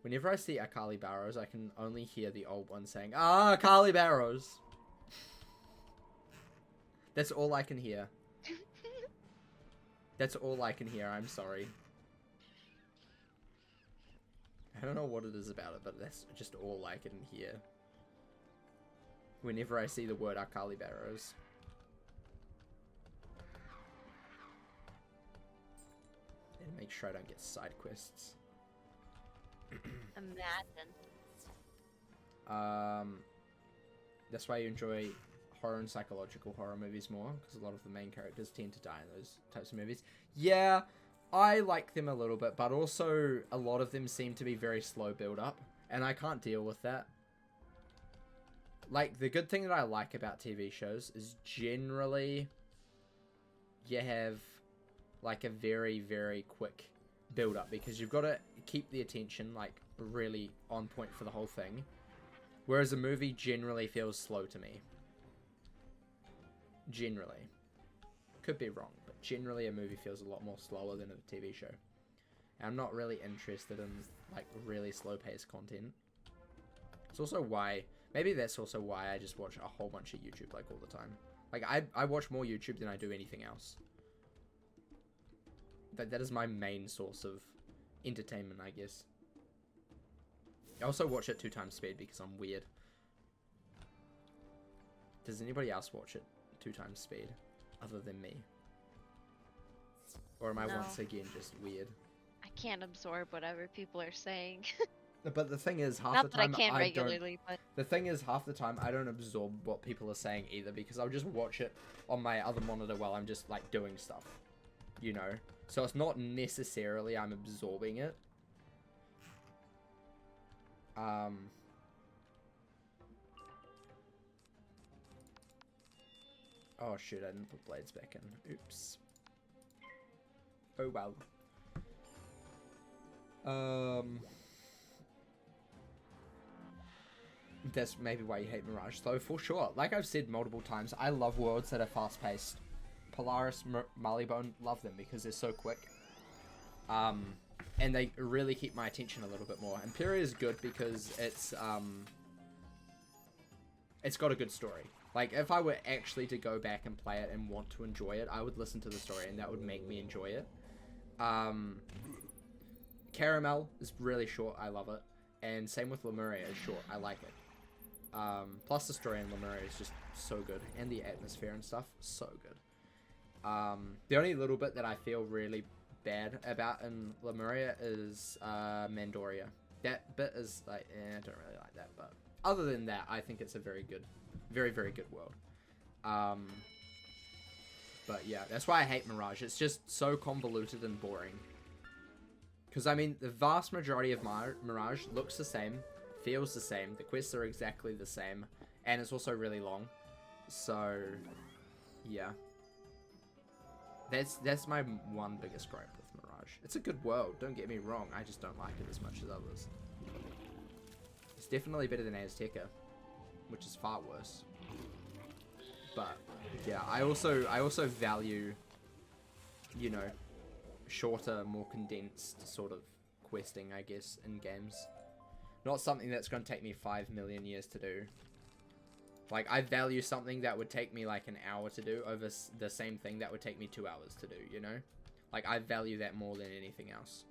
Whenever I see Akali Barrows, I can only hear the old one saying, "Ah, Akali Barrows." That's all I can hear. That's all I can hear, I'm sorry. I don't know what it is about it, but that's just all I can hear. Whenever I see the word Akali Barrows. And make sure I don't get side quests. Imagine. That's why you enjoy horror and psychological horror movies more, because a lot of the main characters tend to die in those types of movies. Yeah, I like them a little bit, but also a lot of them seem to be very slow build up, and I can't deal with that. Like, the good thing that I like about TV shows is generally you have like a very, very quick build up, because you've got to keep the attention like really on point for the whole thing, whereas a movie generally feels slow to me. Generally. Could be wrong, but generally a movie feels a lot more slower than a TV show. And I'm not really interested in like really slow paced content. It's also why, maybe that's also why I just watch a whole bunch of YouTube like all the time. Like I watch more YouTube than I do anything else. That is my main source of entertainment, I guess. I also watch it 2 times speed because I'm weird. Does anybody else watch it 2 times speed other than me? Or am I once again just weird? I can't absorb whatever people are saying. But the thing is, half Not the that I time can I regularly, don't. but The thing is, half the time I don't absorb what people are saying either, because I'll just watch it on my other monitor while I'm just like doing stuff, you know. So it's not necessarily I'm absorbing it. Oh shoot, I didn't put blades back in. Oops. Oh well. That's maybe why you hate Mirage. So for sure, like I've said multiple times, I love worlds that are fast-paced. Polaris, Marleybone, love them because they're so quick. And they really keep my attention a little bit more. Imperia is good because it's got a good story. Like, if I were actually to go back and play it and want to enjoy it, I would listen to the story and that would make me enjoy it. Caramel is really short, I love it. And same with Lemuria is short, I like it. Plus the story in Lemuria is just so good. And the atmosphere and stuff, so good. The only little bit that I feel really bad about in Lemuria is Mandoria. That bit is like, I don't really like that, but other than that, I think it's a very good, very, very good world. But yeah, that's why I hate Mirage. It's just so convoluted and boring. Because, I mean, the vast majority of Mirage looks the same, feels the same, the quests are exactly the same, and it's also really long. So, yeah. That's my one biggest gripe with Mirage. It's a good world, don't get me wrong, I just don't like it as much as others. It's definitely better than Azteca, which is far worse. But, yeah, I also value, you know, shorter, more condensed sort of questing, I guess, in games. Not something that's going to take me 5 million years to do. Like, I value something that would take me like an hour to do over the same thing that would take me 2 hours to do, you know? Like, I value that more than anything else.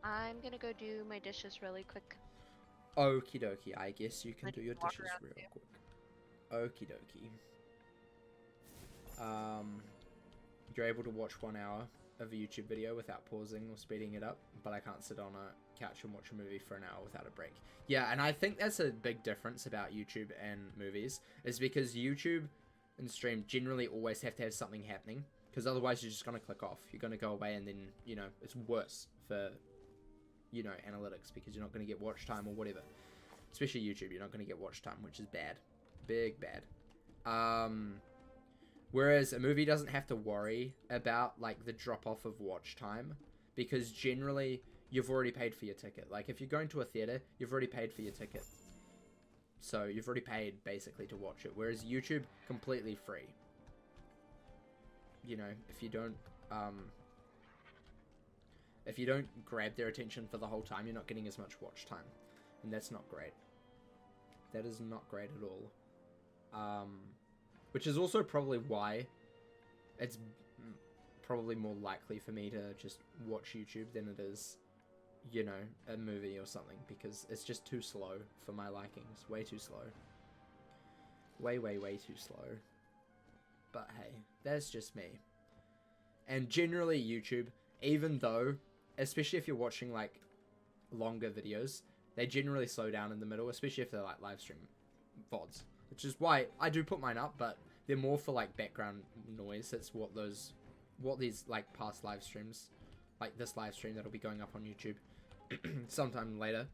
I'm gonna go do my dishes really quick. Okie dokie, I guess you can do your dishes real quick. Okie dokie. You're able to watch 1 hour of a YouTube video without pausing or speeding it up, but I can't sit on a couch and watch a movie for an hour without a break. Yeah, and I think that's a big difference about YouTube and movies, is because YouTube and stream generally always have to have something happening, because otherwise you're just going to click off. You're going to go away and then, you know, it's worse for, you know, analytics, because you're not going to get watch time or whatever. Especially YouTube, you're not going to get watch time, which is bad. Big bad. Whereas a movie doesn't have to worry about, like, the drop-off of watch time, because generally, you've already paid for your ticket. Like, if you're going to a theater, you've already paid for your ticket. So, you've already paid, basically, to watch it. Whereas YouTube, completely free. You know, if you don't, If you don't grab their attention for the whole time, you're not getting as much watch time. And that's not great. That is not great at all. Which is also probably why it's probably more likely for me to just watch YouTube than it is, you know, a movie or something, because it's just too slow for my likings. Way too slow. Way too slow. But hey, that's just me. And generally YouTube, even though, especially if you're watching like longer videos, they generally slow down in the middle, especially if they're like live stream VODs, which is why I do put mine up, but they're more for like background noise. That's what these like past live streams, like this live stream that'll be going up on YouTube sometime later,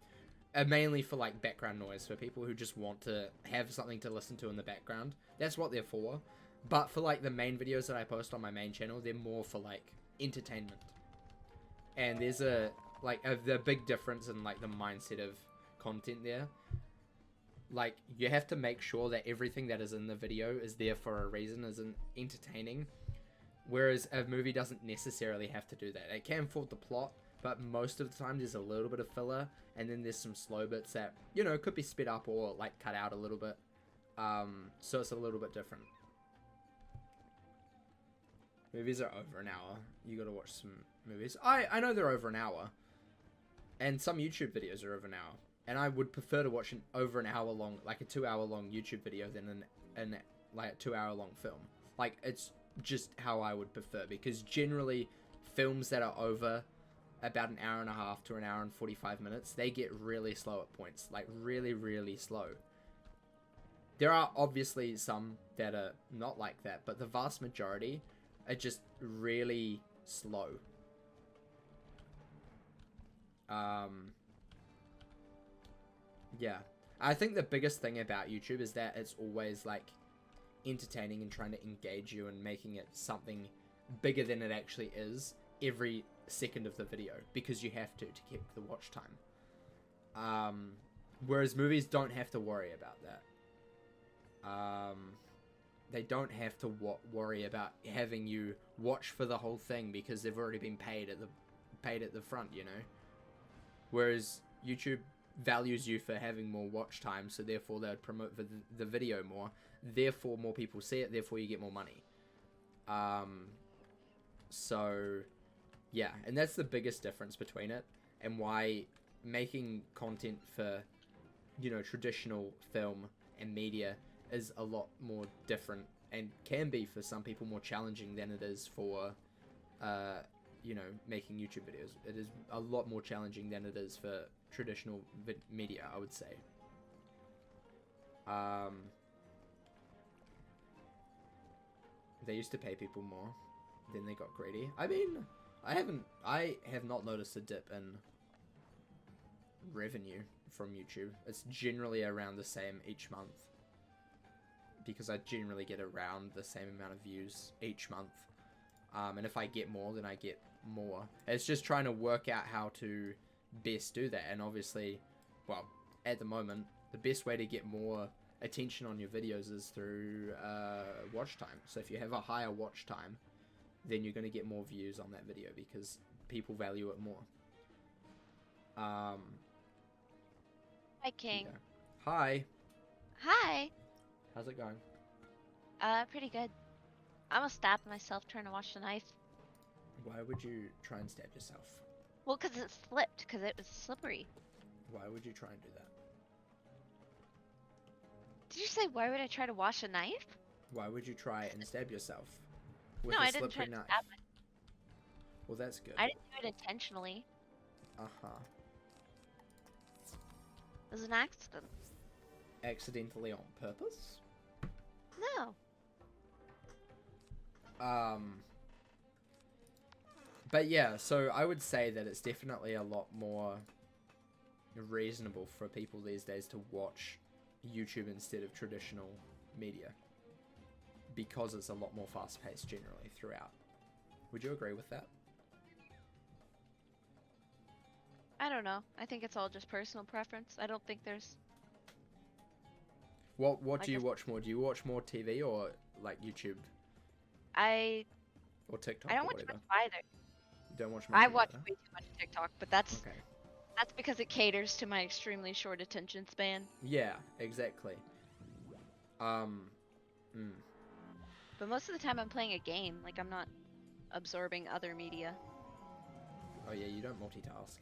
are mainly for like background noise, for people who just want to have something to listen to in the background. That's what they're for. But for like the main videos that I post on my main channel, they're more for like entertainment. And there's the big difference in like the mindset of content there. Like, you have to make sure that everything that is in the video is there for a reason, is entertaining. Whereas a movie doesn't necessarily have to do that. It can fold the plot, but most of the time there's a little bit of filler, and then there's some slow bits that, you know, could be sped up or like cut out a little bit. So it's a little bit different. Movies are over an hour. You gotta watch some movies. I know they're over an hour. And some YouTube videos are over an hour. And I would prefer to watch over an hour long, like a 2 hour long YouTube video than like a 2 hour long film. Like, it's just how I would prefer, because generally films that are over about an hour and a half to an hour and 45 minutes, they get really slow at points. Like, really slow. There are obviously some that are not like that, but the vast majority are just really slow. Yeah. I think the biggest thing about YouTube is that it's always like entertaining and trying to engage you and making it something bigger than it actually is every second of the video, because you have to keep the watch time. Whereas movies don't have to worry about that. They don't have to worry about having you watch for the whole thing, because they've already been paid at the front, you know. Whereas YouTube values you for having more watch time, so therefore they would promote the video more. Therefore, more people see it. Therefore, you get more money. So, yeah, and that's the biggest difference between it, and why making content for, you know, traditional film and media is a lot more different, and can be for some people more challenging than it is for, you know, making YouTube videos. It is a lot more challenging than it is for traditional media, I would say. They used to pay people more, then they got greedy. I mean, I have not noticed a dip in revenue from YouTube. It's generally around the same each month, because I generally get around the same amount of views each month. And if I get more, then I get more. It's just trying to work out how to best do that. And obviously, well, at the moment, the best way to get more attention on your videos is through watch time. So if you have a higher watch time, then you're going to get more views on that video, because people value it more. Hi, King. Yeah. Hi. Hi. How's it going? Pretty good. I almost stabbed myself trying to wash the knife. Why would you try and stab yourself? Well, because it slipped, because it was slippery. Why would you try and do that? Did you say, why would I try to wash a knife? Why would you try and stab yourself with No, a I didn't try slippery to knife? stab myself. Well, that's good. I didn't do it intentionally. Uh-huh. It was an accident. Accidentally on purpose? No. But yeah, so I would say that it's definitely a lot more reasonable for people these days to watch YouTube instead of traditional media, because it's a lot more fast-paced generally throughout. Would you agree with that? I don't know. I think it's all just personal preference. I don't think there's... What do you watch more? Do you watch more TV or like YouTube I or TikTok don't or watch whatever? much either. Don't watch much I of watch it, huh? way too much TikTok, but that's Okay. because it caters to my extremely short attention span. Yeah, exactly. Um, mm. But most of the time I'm playing a game, like I'm not absorbing other media. Oh yeah, you don't multitask.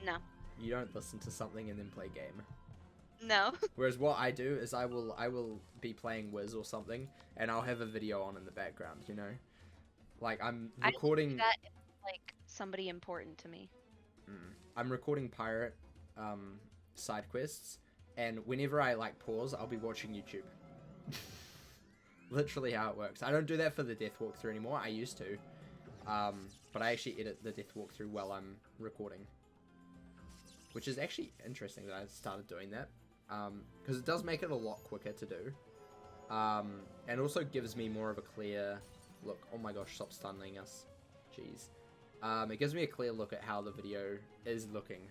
No. You don't listen to something and then play game. No. Whereas what I do is I will be playing Wiz or something, and I'll have a video on in the background, you know? Like, I'm I just recording... do that if it's, like somebody important to me. I'm recording pirate side quests, and whenever I, like, pause, I'll be watching YouTube. Literally how it works. I don't do that for the death walkthrough anymore. I used to. But I actually edit the death walkthrough while I'm recording. Which is actually interesting that I started doing that. Because it does make it a lot quicker to do. And also gives me more of a clear look. Oh my gosh, stop stunning us. Jeez. It gives me a clear look at how the video is looking,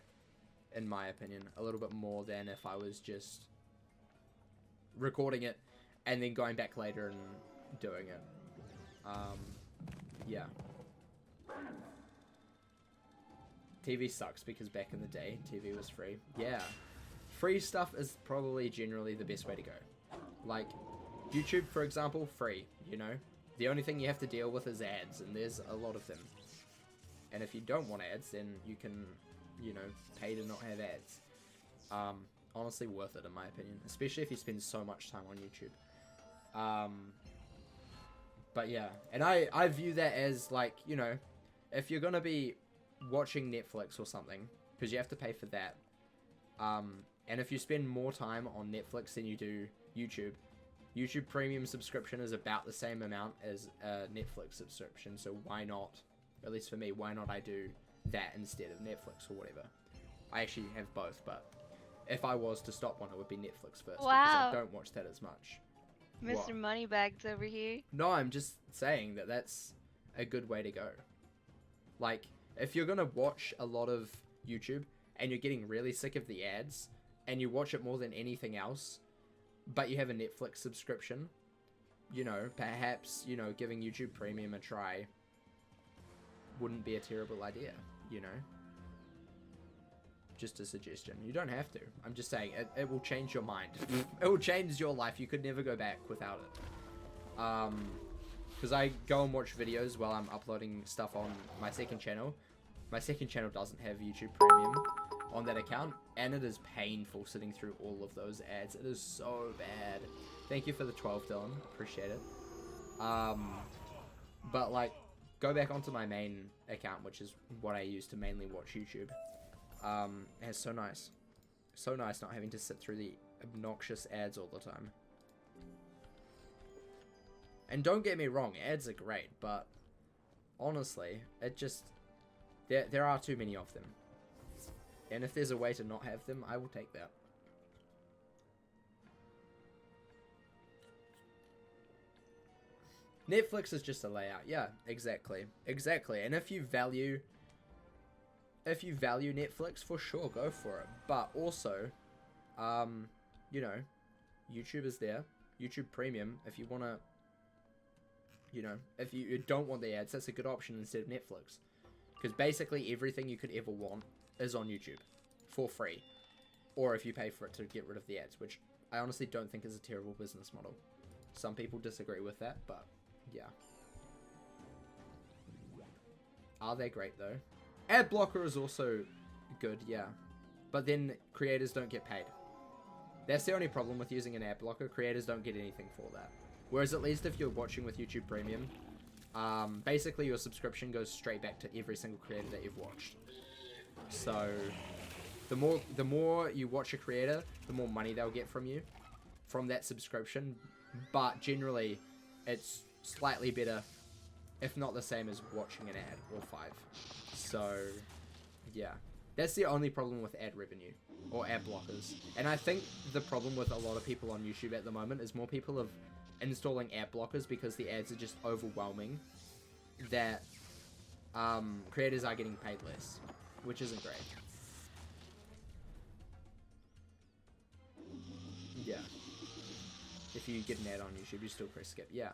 in my opinion. A little bit more than if I was just recording it and then going back later and doing it. Yeah. TV sucks because back in the day, TV was free. Yeah. Free stuff is probably generally the best way to go. Like, YouTube, for example, free, you know? The only thing you have to deal with is ads, and there's a lot of them. And if you don't want ads, then you can, you know, pay to not have ads. Honestly, worth it in my opinion. Especially if you spend so much time on YouTube. But yeah, and I view that as, like, you know, if you're gonna be watching Netflix or something, because you have to pay for that, and if you spend more time on Netflix than you do YouTube, YouTube Premium subscription is about the same amount as a Netflix subscription, so why not, at least for me, why not I do that instead of Netflix or whatever? I actually have both, but if I was to stop one, it would be Netflix first, because I don't watch that as much. Mr. What? Moneybags over here. No, I'm just saying that that's a good way to go. Like, if you're gonna watch a lot of YouTube and you're getting really sick of the ads and you watch it more than anything else, but you have a Netflix subscription, you know, perhaps, you know, giving YouTube Premium a try wouldn't be a terrible idea, you know? Just a suggestion. You don't have to. I'm just saying, it will change your mind. It will change your life. You could never go back without it. Because I go and watch videos while I'm uploading stuff on my second channel. My second channel doesn't have YouTube Premium on that account, and it is painful sitting through all of those ads. It is so bad. Thank you for the 12, Dylan. Appreciate it. But, like, go back onto my main account, which is what I use to mainly watch YouTube. It's so nice. So nice not having to sit through the obnoxious ads all the time. And don't get me wrong, ads are great, but honestly, it just... There are too many of them. And if there's a way to not have them, I will take that. Netflix is just a layout. Yeah, exactly. Exactly. And if you value Netflix, for sure, go for it. But also, you know, YouTube is there. YouTube Premium, if you want to, you know, if you don't want the ads, that's a good option instead of Netflix. Because basically everything you could ever want is on YouTube for free. Or if you pay for it to get rid of the ads, which I honestly don't think is a terrible business model. Some people disagree with that, but yeah. Are they great though? Ad blocker is also good, yeah. But then creators don't get paid. That's the only problem with using an ad blocker. Creators don't get anything for that. Whereas at least if you're watching with YouTube Premium, basically your subscription goes straight back to every single creator that you've watched. So the more you watch a creator, the more money they'll get from you from that subscription. But generally, it's slightly better, if not the same as watching an ad or 5. So yeah, that's the only problem with ad revenue or ad blockers. And I think the problem with a lot of people on YouTube at the moment is more people are installing ad blockers because the ads are just overwhelming, that creators are getting paid less, which isn't great. Yeah. If you get an ad on YouTube, you still press skip. Yeah.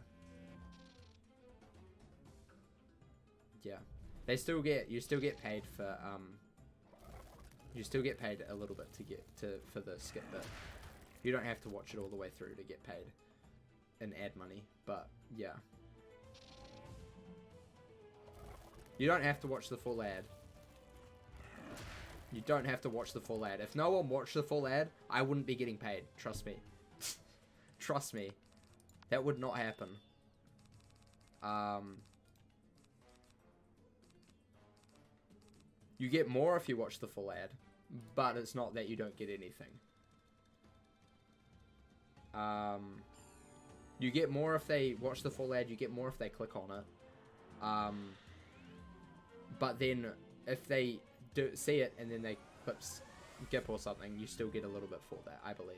Yeah. you still get paid for you still get paid a little bit for the skip bit. You don't have to watch it all the way through to get paid in ad money, but yeah. You don't have to watch the full ad. You don't have to watch the full ad. If no one watched the full ad, I wouldn't be getting paid. Trust me. Trust me. That would not happen. You get more if you watch the full ad, but it's not that you don't get anything. You get more if they watch the full ad, you get more if they click on it. But then if they do see it and then they clip skip or something, you still get a little bit for that, I believe.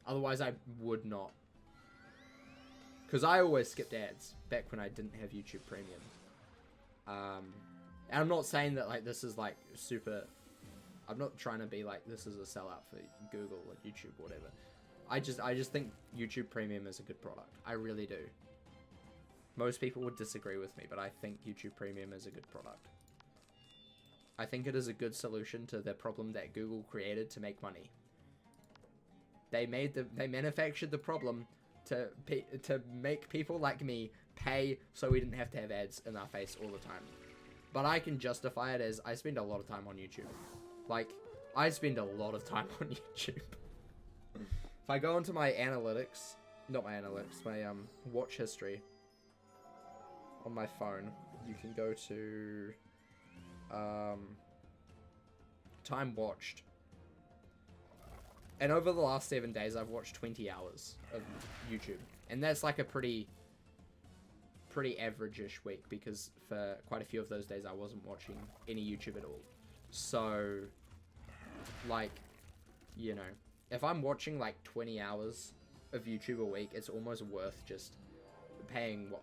Otherwise I would not. Because I always skipped ads back when I didn't have YouTube Premium. And I'm not saying that like this is like super... I'm not trying to be like this is a sellout for Google or YouTube or whatever. I just think YouTube Premium is a good product. I really do. Most people would disagree with me, but I think YouTube Premium is a good product. I think it is a good solution to the problem that Google created to make money. They manufactured the problem to make people like me pay so we didn't have to have ads in our face all the time. But I can justify it as I spend a lot of time on YouTube. Like, I spend a lot of time on YouTube. If I go into my analytics, not my analytics, my watch history on my phone, you can go to time watched. And over the last 7 days, I've watched 20 hours of YouTube. And that's like a pretty average-ish week, because for quite a few of those days, I wasn't watching any YouTube at all. So, like, you know, if I'm watching like 20 hours of YouTube a week, it's almost worth just paying, what,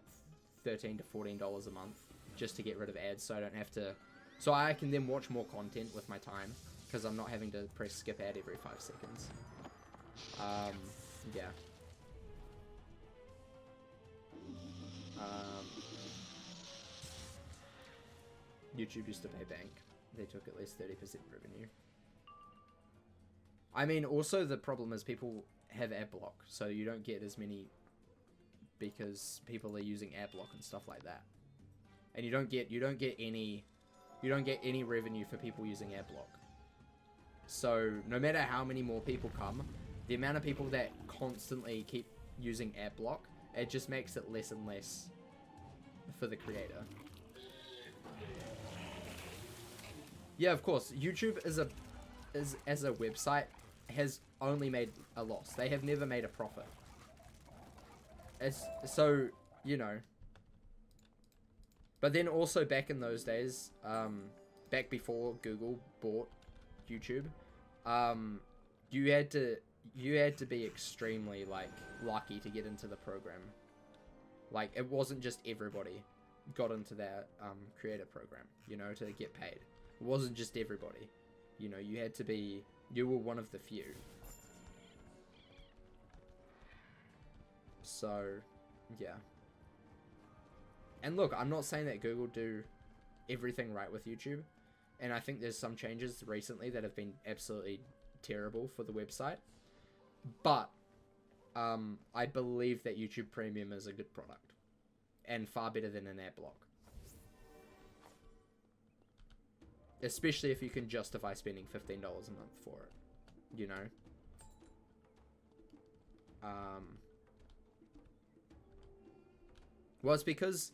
$13 to $14 a month just to get rid of ads, so I don't have to... So I can then watch more content with my time, because I'm not having to press skip ad every 5 seconds. Yeah. YouTube used to pay bank. They took at least 30% revenue. I mean, also the problem is people have ad block, so you don't get as many because people are using ad block and stuff like that. And you don't get any revenue for people using ad block. So no matter how many more people come, the amount of people that constantly keep using ad block, it just makes it less and less for the creator. Yeah, of course. YouTube as a website has only made a loss. They have never made a profit. So, you know. But then also back in those days, back before Google bought YouTube, you had to be extremely like lucky to get into the program. Like, it wasn't just everybody got into that creator program, you know, to get paid. It wasn't just everybody. You know, you were one of the few. So, yeah. And look, I'm not saying that Google do everything right with YouTube. And I think there's some changes recently that have been absolutely terrible for the website. But, I believe that YouTube Premium is a good product. And far better than an ad block. Especially if you can justify spending $15 a month for it. You know? Well, it's because...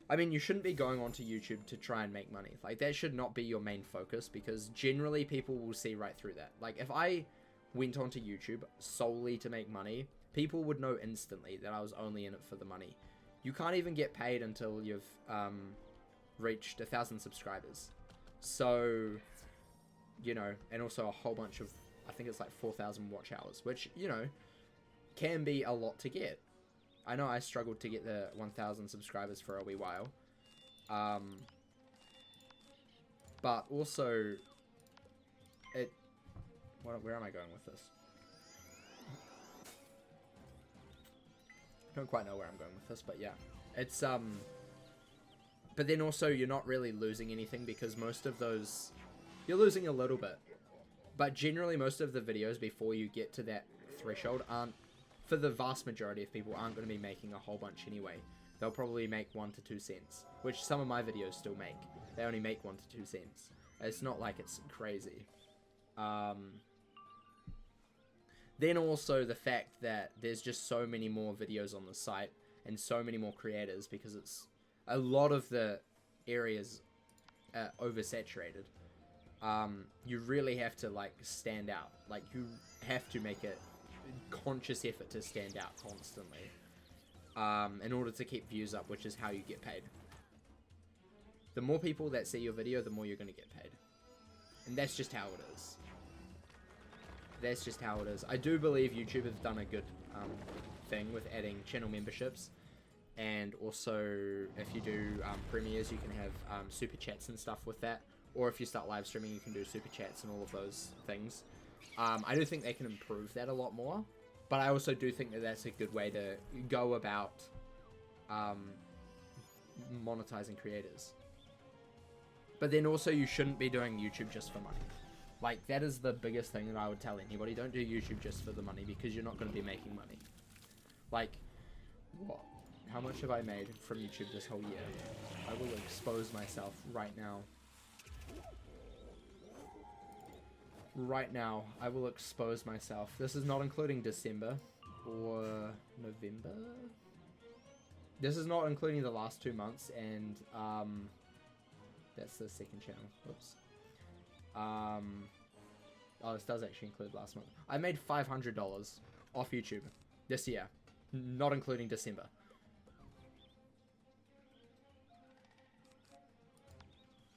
I mean, you shouldn't be going onto YouTube to try and make money. Like, that should not be your main focus, because generally people will see right through that. Like, if I went onto YouTube solely to make money, people would know instantly that I was only in it for the money. You can't even get paid until you've reached 1,000 subscribers. So, you know, and also a whole bunch of, I think it's like 4,000 watch hours, which, you know, can be a lot to get. I know I struggled to get the 1,000 subscribers for a wee while. But also, where am I going with this? Don't quite know where I'm going with this, but yeah. It's, but then also you're not really losing anything because most of those, you're losing a little bit. But generally most of the videos before you get to that threshold aren't, for the vast majority of people, aren't going to be making a whole bunch anyway. They'll probably make 1 to 2 cents, which some of my videos still make. They only make 1 to 2 cents. It's not like it's crazy. Then also the fact that there's just so many more videos on the site and so many more creators because it's a lot of the areas oversaturated. You really have to like stand out. Like you have to make a conscious effort to stand out constantly in order to keep views up, which is how you get paid. The more people that see your video, the more you're going to get paid. And that's just how it is. That's just how it is. I do believe YouTube have done a good thing with adding channel memberships. And also, if you do premieres, you can have super chats and stuff with that. Or if you start live streaming, you can do super chats and all of those things. I do think they can improve that a lot more. But I also do think that that's a good way to go about monetizing creators. But then also, you shouldn't be doing YouTube just for money. Like, that is the biggest thing that I would tell anybody. Don't do YouTube just for the money because you're not going to be making money. Like, what? How much have I made from YouTube this whole year? I will expose myself right now. Right now, I will expose myself. This is not including December or November. This is not including the last 2 months, and that's the second channel. Whoops. Oh, this does actually include last month. I made $500 off YouTube this year, not including December.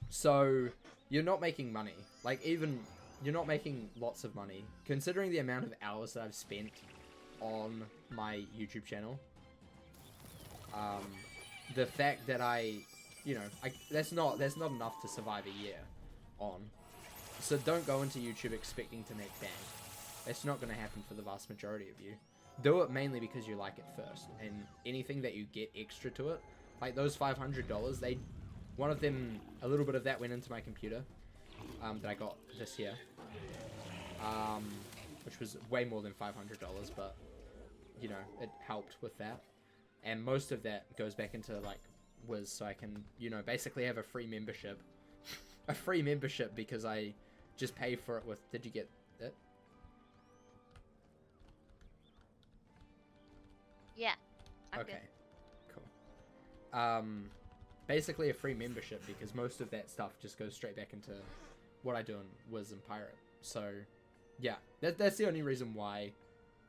So, you're not making money. Like, even, you're not making lots of money. Considering the amount of hours that I've spent on my YouTube channel, the fact that that's not enough to survive a year on. So don't go into YouTube expecting to make bang. It's not going to happen for the vast majority of you. Do it mainly because you like it first. And anything that you get extra to it, like those $500, one of them, a little bit of that went into my computer that I got this year. Which was way more than $500, but, you know, it helped with that. And most of that goes back into, like, Wiz, so I can, you know, basically have a free membership. A free membership because I just pay for it with... Did you get it? Yeah. I'm okay. Good. Cool. Basically a free membership because most of that stuff just goes straight back into what I do in Wiz and Pirate. So, yeah. That's the only reason why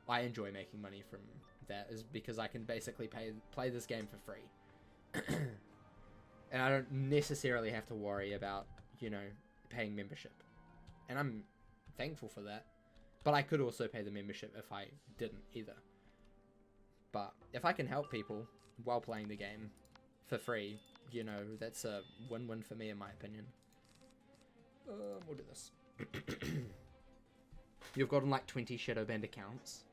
I enjoy making money from that, is because I can basically play this game for free. And I don't necessarily have to worry about, you know, paying membership. And I'm thankful for that. But I could also pay the membership if I didn't either. But if I can help people while playing the game for free, you know, that's a win-win for me in my opinion. We'll do this. You've gotten like 20 shadow banned accounts.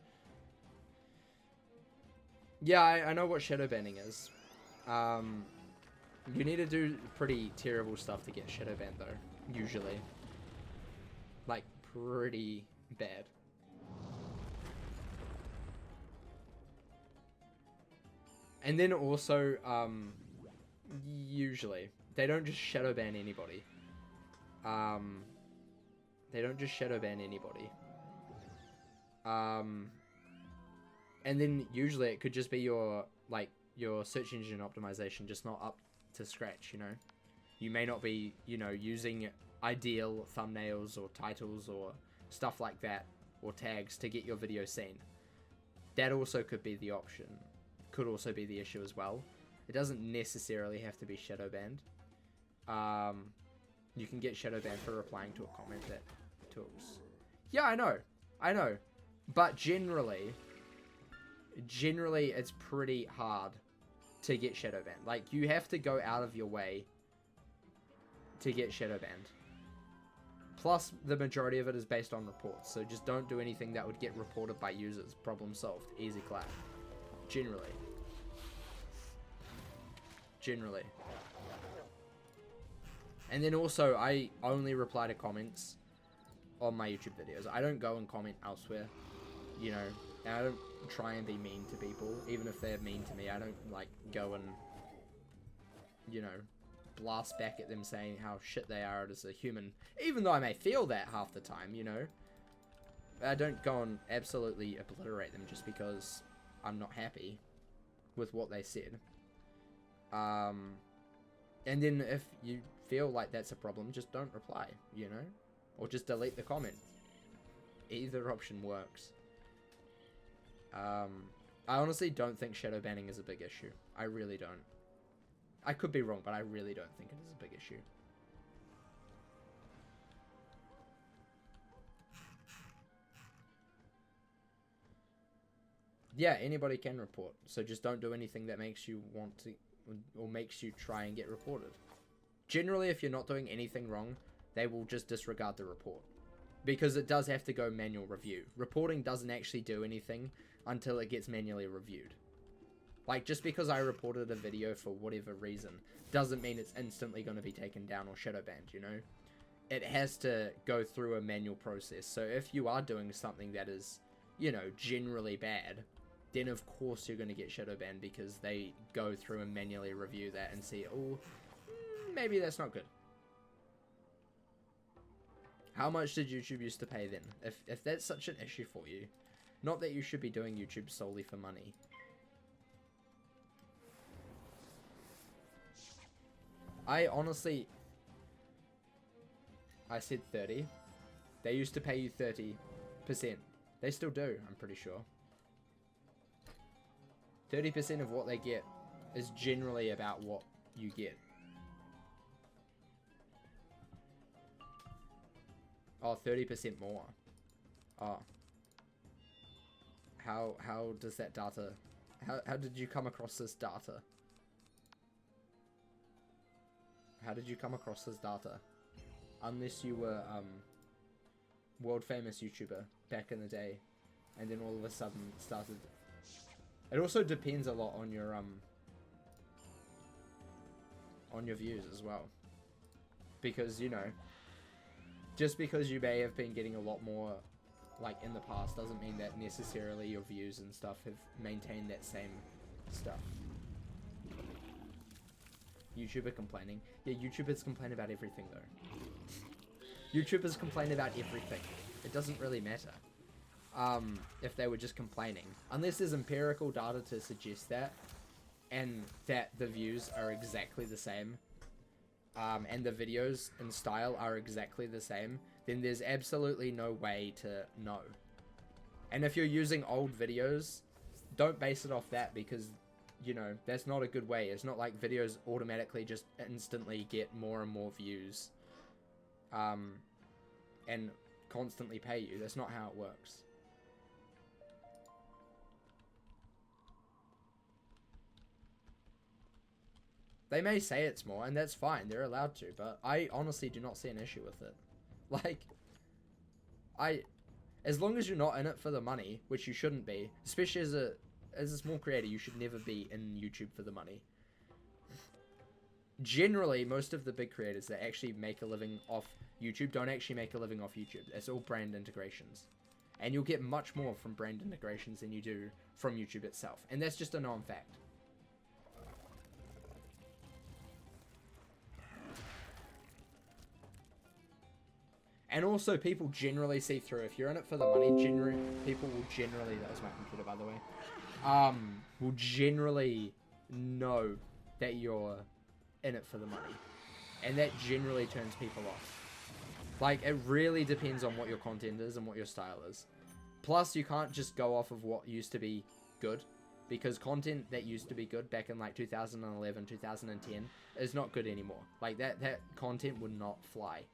Yeah, I know what shadow banning is. You need to do pretty terrible stuff to get shadow banned though, usually. Like, pretty bad. And then also, usually, they don't just shadow ban anybody. They don't just shadow ban anybody. And then usually it could just be your search engine optimization just not up to scratch, you know? You may not be, you know, using ideal thumbnails or titles or stuff like that, or tags to get your video seen. That also could be the option. Could also be the issue as well. It doesn't necessarily have to be shadow banned. You can get shadow banned for replying to a comment that talks. Yeah, I know. But generally it's pretty hard to get shadow banned. Like, you have to go out of your way to get shadow banned. Plus, the majority of it is based on reports, so just don't do anything that would get reported by users. Problem solved. Easy clap. Generally. And then also, I only reply to comments on my YouTube videos. I don't go and comment elsewhere, you know, and I don't try and be mean to people, even if they're mean to me. I don't, like, go and, you know, blast back at them saying how shit they are as a human, even though I may feel that half the time, you know. I don't go and absolutely obliterate them just because I'm not happy with what they said. And then if you feel like that's a problem, just don't reply, you know? Or just delete the comment. Either option works. I honestly don't think shadow banning is a big issue. I really don't. I could be wrong, but I really don't think it is a big issue. Yeah, anybody can report. So just don't do anything that makes you want to, or makes you try and get reported. Generally, if you're not doing anything wrong, they will just disregard the report. Because it does have to go manual review. Reporting doesn't actually do anything until it gets manually reviewed. Like, just because I reported a video for whatever reason, doesn't mean it's instantly going to be taken down or shadow banned, you know? It has to go through a manual process. So if you are doing something that is, you know, generally bad, then of course you're going to get shadow banned because they go through and manually review that and see, oh, maybe that's not good. How much did YouTube used to pay then? If that's such an issue for you, not that you should be doing YouTube solely for money. I honestly, I said 30. They used to pay you 30%. They still do, I'm pretty sure. 30% of what they get is generally about what you get. Oh, 30% more. Oh. How does that data... How did you come across this data? How did you come across this data? Unless you were, world famous YouTuber back in the day, and then all of a sudden started... It also depends a lot on your views as well. Because, you know, just because you may have been getting a lot more, like, in the past, doesn't mean that necessarily your views and stuff have maintained that same stuff. YouTuber complaining. Yeah, YouTubers complain about everything, though. YouTubers complain about everything. It doesn't really matter. If they were just complaining. Unless there's empirical data to suggest that, and that the views are exactly the same, and the videos and style are exactly the same, then there's absolutely no way to know. And if you're using old videos, don't base it off that, because, you know, that's not a good way. It's not like videos automatically just instantly get more and more views, and constantly pay you. That's not how it works. They may say it's more, and that's fine. They're allowed to, but I honestly do not see an issue with it. Like, as long as you're not in it for the money, which you shouldn't be, especially as a small creator, you should never be in YouTube for the money. Generally, most of the big creators that actually make a living off YouTube don't actually make a living off YouTube. It's all brand integrations. And you'll get much more from brand integrations than you do from YouTube itself. And that's just a known fact. And also, people generally see through. If you're in it for the money, people will generally... That was my computer, by the way. Will generally know that you're in it for the money. And that generally turns people off. Like, it really depends on what your content is and what your style is. Plus, you can't just go off of what used to be good. Because content that used to be good back in, like, 2011, 2010 is not good anymore. Like, that content would not fly.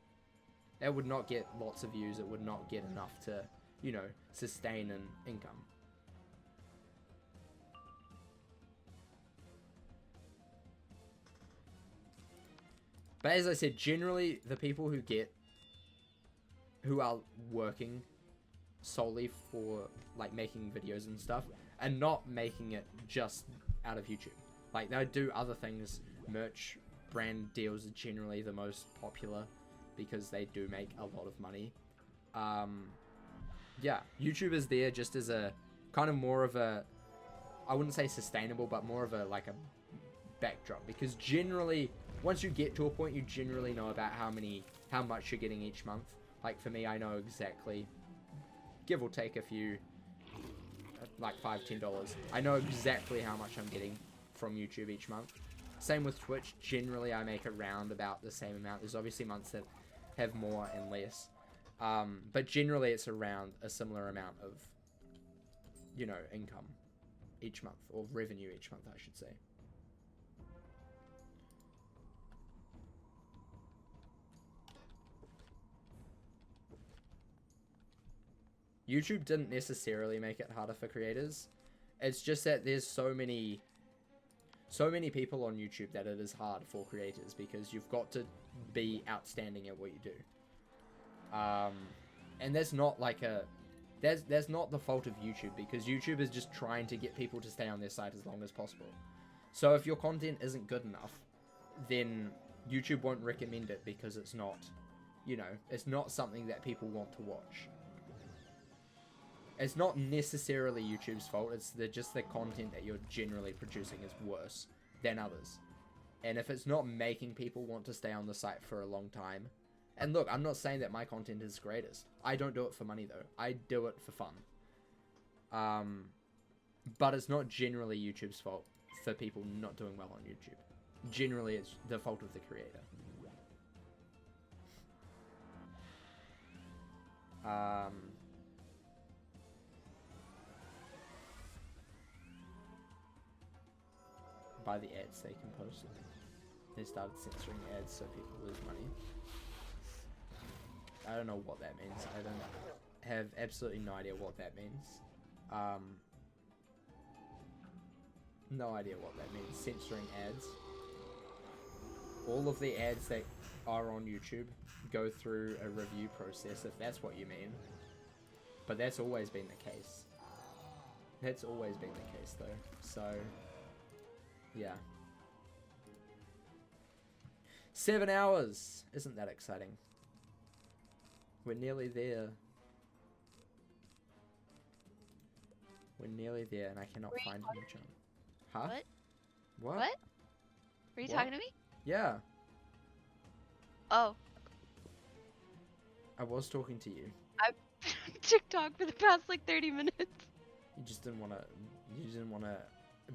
That would not get lots of views. It would not get enough to, you know, sustain an income. But as I said, generally, the people who are working solely for, like, making videos and stuff, and not making it just out of YouTube. Like, they do other things. Merch brand deals are generally the most popular because they do make a lot of money. Yeah, YouTube is there just as a kind of more of a, I wouldn't say sustainable, but more of a like a backdrop, because generally once you get to a point, you generally know about how much you're getting each month. Like for me, I know exactly, give or take a few, like $5-10, I know exactly how much I'm getting from YouTube each month. Same with Twitch. Generally I make around about the same amount. There's obviously months that have more and less, but generally it's around a similar amount of, you know, income each month, or revenue each month, I should say. YouTube didn't necessarily make it harder for creators. It's just that there's so many people on YouTube that it is hard for creators, because you've got to be outstanding at what you do. And that's not like that's not the fault of YouTube, because YouTube is just trying to get people to stay on their site as long as possible. So if your content isn't good enough, then YouTube won't recommend it, because it's not, you know, it's not something that people want to watch. It's not necessarily YouTube's fault, it's just the content that you're generally producing is worse than others. And if it's not making people want to stay on the site for a long time, and look, I'm not saying that my content is greatest. I don't do it for money though. I do it for fun. But it's not generally YouTube's fault for people not doing well on YouTube. Generally, it's the fault of the creator. By the ads they can post. They started censoring ads so people lose money. I don't know what that means. I don't have absolutely no idea what that means. No idea what that means. Censoring ads. All of the ads that are on YouTube go through a review process, if that's what you mean. But that's always been the case. That's always been the case though. So, yeah. 7 hours! Isn't that exciting? We're nearly there. We're nearly there, and I cannot find a new channel. Huh? What? What? What? Were you talking to me? Yeah. Oh. I was talking to you. I've been on TikTok for the past like 30 minutes. You just didn't want to. You didn't want to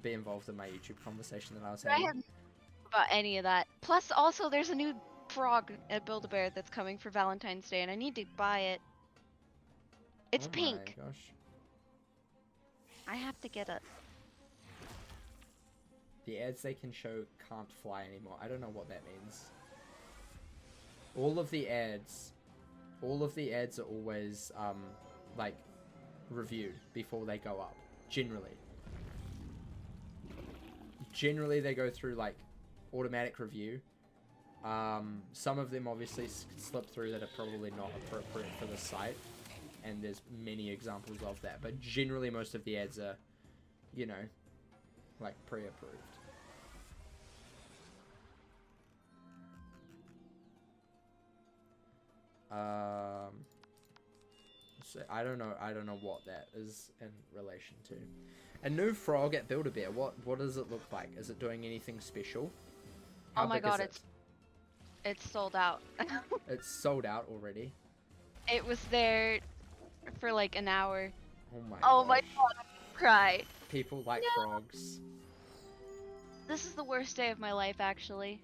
be involved in my YouTube conversation that I was I having. haven't about any of that. Plus, also, there's a new frog at Build-A-Bear that's coming for Valentine's Day, and I need to buy it. It's pink. Oh my gosh. I have to get it. The ads they can show can't fly anymore. I don't know what that means. All of the ads are always like reviewed before they go up. Generally they go through like automatic review. Some of them obviously slip through that are probably not appropriate for the site, and there's many examples of that, but generally most of the ads are, you know, like pre-approved. So I don't know what that is in relation to. A new frog at Build-A-Bear. What does it look like? Is it doing anything special? How oh my big god, is it's sold out. It's sold out already. It was there for like an hour. Oh my Oh gosh. my god, I cried. People like No. frogs. This is the worst day of my life, actually.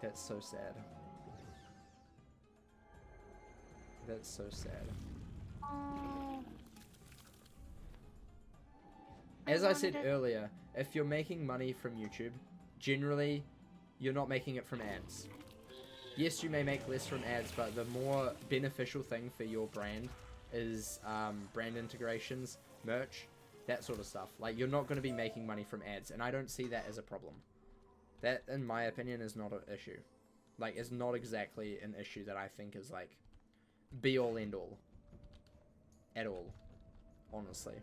That's so sad. That's so sad. Oh. As I said wanted it. earlier, if you're making money from YouTube, generally, you're not making it from ads. Yes, you may make less from ads, but the more beneficial thing for your brand is brand integrations, merch, that sort of stuff. Like, you're not going to be making money from ads, and I don't see that as a problem. That, in my opinion, is not an issue. Like, it's not exactly an issue that I think is, like, be-all, end-all. At all. Honestly.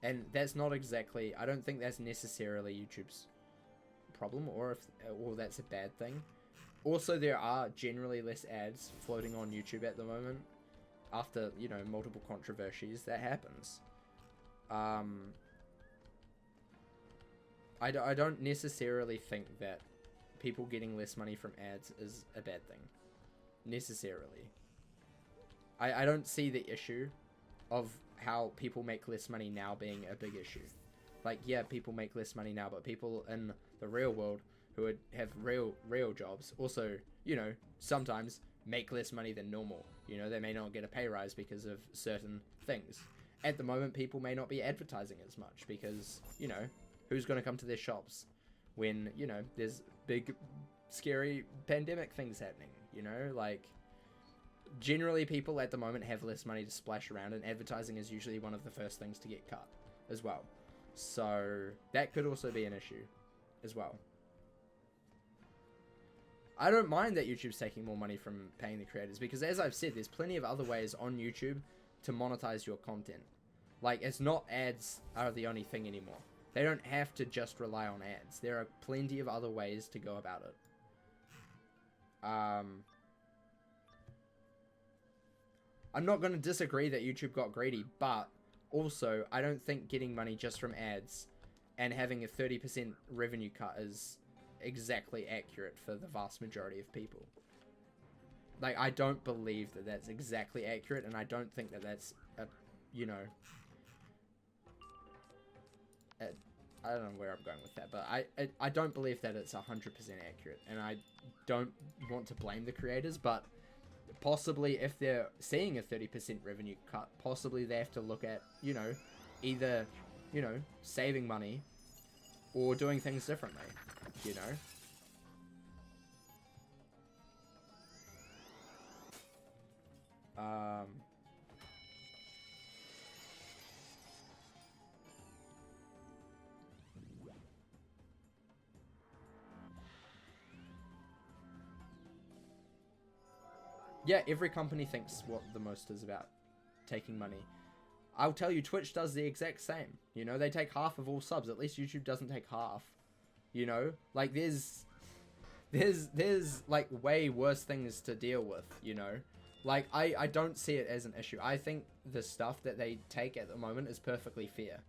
And that's not exactly, I don't think that's necessarily YouTube's problem, or that's a bad thing. Also, there are generally less ads floating on YouTube at the moment after, you know, multiple controversies. That happens. I don't necessarily think that people getting less money from ads is a bad thing. Necessarily. I don't see the issue of how people make less money now being a big issue. Like, yeah, people make less money now, but people in the real world who would have real jobs also, you know, sometimes make less money than normal. You know, they may not get a pay rise because of certain things. At the moment, people may not be advertising as much because, you know, who's going to come to their shops when, you know, there's big, scary pandemic things happening, you know? Like, generally people at the moment have less money to splash around, and advertising is usually one of the first things to get cut as well. So that could also be an issue as well. I don't mind that YouTube's taking more money from paying the creators, because as I've said, there's plenty of other ways on YouTube to monetize your content. Like, it's not ads are the only thing anymore. They don't have to just rely on ads. There are plenty of other ways to go about it. I'm not going to disagree that YouTube got greedy, but also I don't think getting money just from ads and having a 30% revenue cut is exactly accurate for the vast majority of people. Like, I don't believe that that's exactly accurate, and I don't think that that's, you know... I don't know where I'm going with that, but I don't believe that it's 100% accurate, and I don't want to blame the creators, but possibly if they're seeing a 30% revenue cut, possibly they have to look at, you know, either, you know, saving money or doing things differently, you know? Yeah, every company thinks what the most is about taking money. I'll tell you, Twitch does the exact same. You know, they take half of all subs. At least YouTube doesn't take half. You know, like there's like way worse things to deal with, you know. Like, I don't see it as an issue. I think the stuff that they take at the moment is perfectly fair.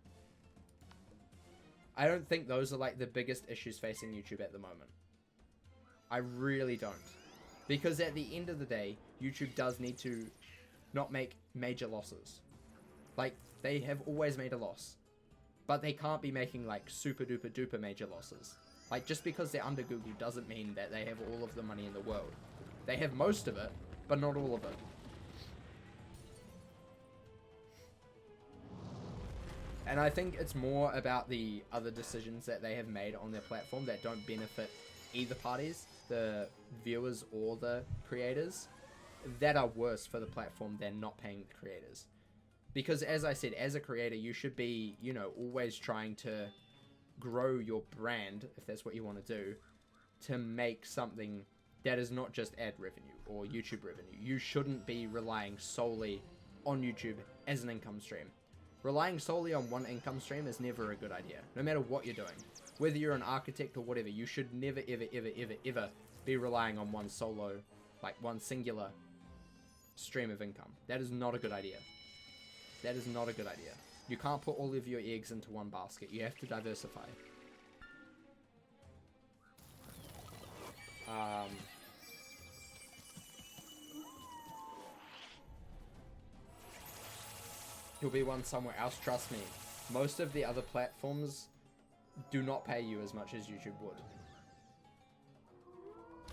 I don't think those are like the biggest issues facing YouTube at the moment. I really don't. Because at the end of the day, YouTube does need to not make major losses. Like, they have always made a loss. But they can't be making, like, super duper duper major losses. Like, just because they're under Google doesn't mean that they have all of the money in the world. They have most of it, but not all of it. And I think it's more about the other decisions that they have made on their platform that don't benefit either parties, the viewers or the creators, that are worse for the platform than not paying the creators. Because as I said, as a creator, you should be, you know, always trying to grow your brand, if that's what you want to do, to make something that is not just ad revenue or YouTube revenue. You shouldn't be relying solely on YouTube as an income stream. Relying solely on one income stream is never a good idea, no matter what you're doing. Whether you're an architect or whatever, you should never, ever, ever, ever, ever be relying on one solo, like one singular stream of income. That is not a good idea. That is not a good idea. You can't put all of your eggs into one basket. You have to diversify. You'll be one somewhere else, trust me. Most of the other platforms do not pay you as much as YouTube would.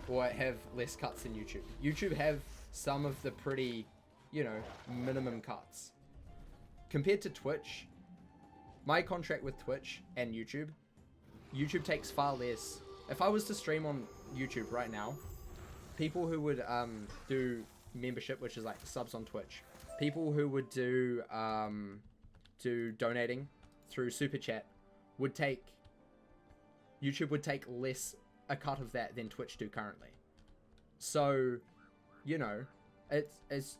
Or have less cuts than YouTube. YouTube have some of the pretty, you know, minimum cuts. Compared to Twitch, my contract with Twitch and YouTube takes far less. If I was to stream on YouTube right now, people who would do membership, which is like subs on Twitch, people who would do donating through Super Chat would take, YouTube would take less a cut of that than Twitch do currently. So, you know, it's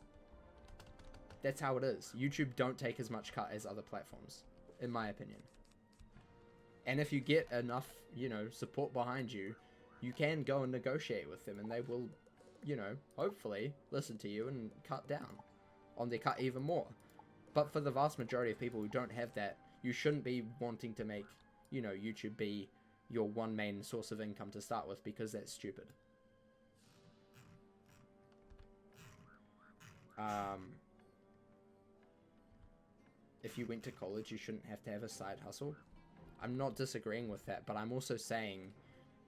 That's how it is. YouTube don't take as much cut as other platforms, in my opinion. And if you get enough, you know, support behind you, you can go and negotiate with them, and they will, you know, hopefully listen to you and cut down on their cut even more. But for the vast majority of people who don't have that, you shouldn't be wanting to make, you know, YouTube be your one main source of income to start with, because that's stupid. If you went to college, you shouldn't have to have a side hustle. I'm not disagreeing with that, but I'm also saying